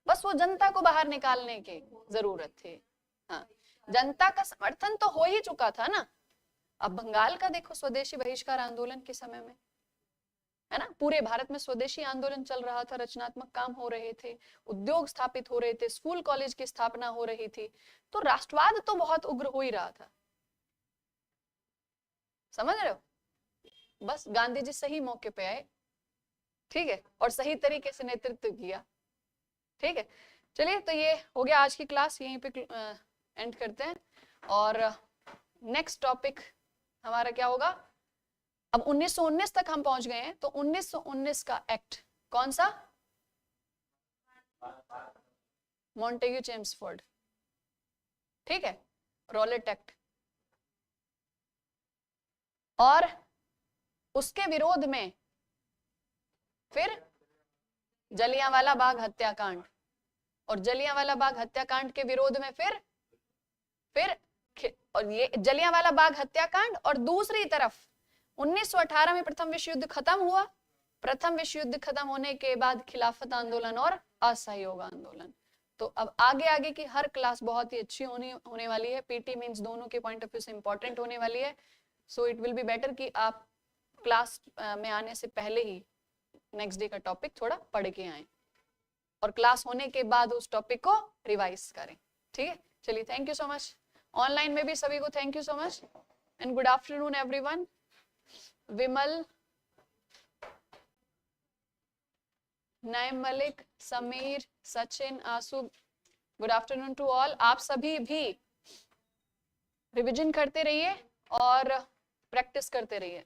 बस वो जनता को बाहर निकालने की जरूरत थी। हाँ, जनता का समर्थन तो हो ही चुका था ना। अब बंगाल का देखो, स्वदेशी बहिष्कार आंदोलन के समय में, है ना, पूरे भारत में स्वदेशी आंदोलन चल रहा था, रचनात्मक काम हो रहे थे, उद्योग स्थापित हो रहे थे, स्कूल कॉलेज की स्थापना हो रही थी, तो राष्ट्रवाद तो बहुत उग्र हो ही रहा था। समझ रहे हो, बस गांधी जी सही मौके पे आए, ठीक है, और सही तरीके से नेतृत्व किया। ठीक है, चलिए, तो ये हो गया आज की क्लास, यहीं पे एंड करते हैं। और नेक्स्ट टॉपिक हमारा क्या होगा, अब 1919 तक हम पहुंच गए हैं, तो 1919 का एक्ट कौन सा, मॉन्टेग्यू चेम्सफोर्ड, ठीक है, रॉलेट एक्ट। और उसके विरोध में फिर जलियांवाला बाग हत्याकांड, और जलियांवाला बाग हत्याकांड के विरोध में फिर और ये जलियांवाला बाग हत्याकांड, और दूसरी तरफ 1918 में प्रथम विश्व युद्ध खत्म हुआ। प्रथम विश्व युद्ध खत्म होने के बाद खिलाफत आंदोलन और असहयोग आंदोलन। तो अब आगे आगे की हर क्लास बहुत ही अच्छी होने वाली है, पीटी मींस दोनों के पॉइंट ऑफ व्यू से इंपॉर्टेंट होने वाली है। So it will be better कि आप क्लास में आने से पहले ही नेक्स्ट डे का टॉपिक थोड़ा पढ़ के आए, और क्लास होने के बाद उस टॉपिक को रिवाइज करें। ठीक है, चलिए, thank you so much. Online में भी सभी को thank you so much and good afternoon everyone. Vimal, Naeem Malik, Sameer, Sachin, Aasu, good afternoon to all. आप सभी भी रिवीजन करते रहिए और प्रैक्टिस करते रहिए।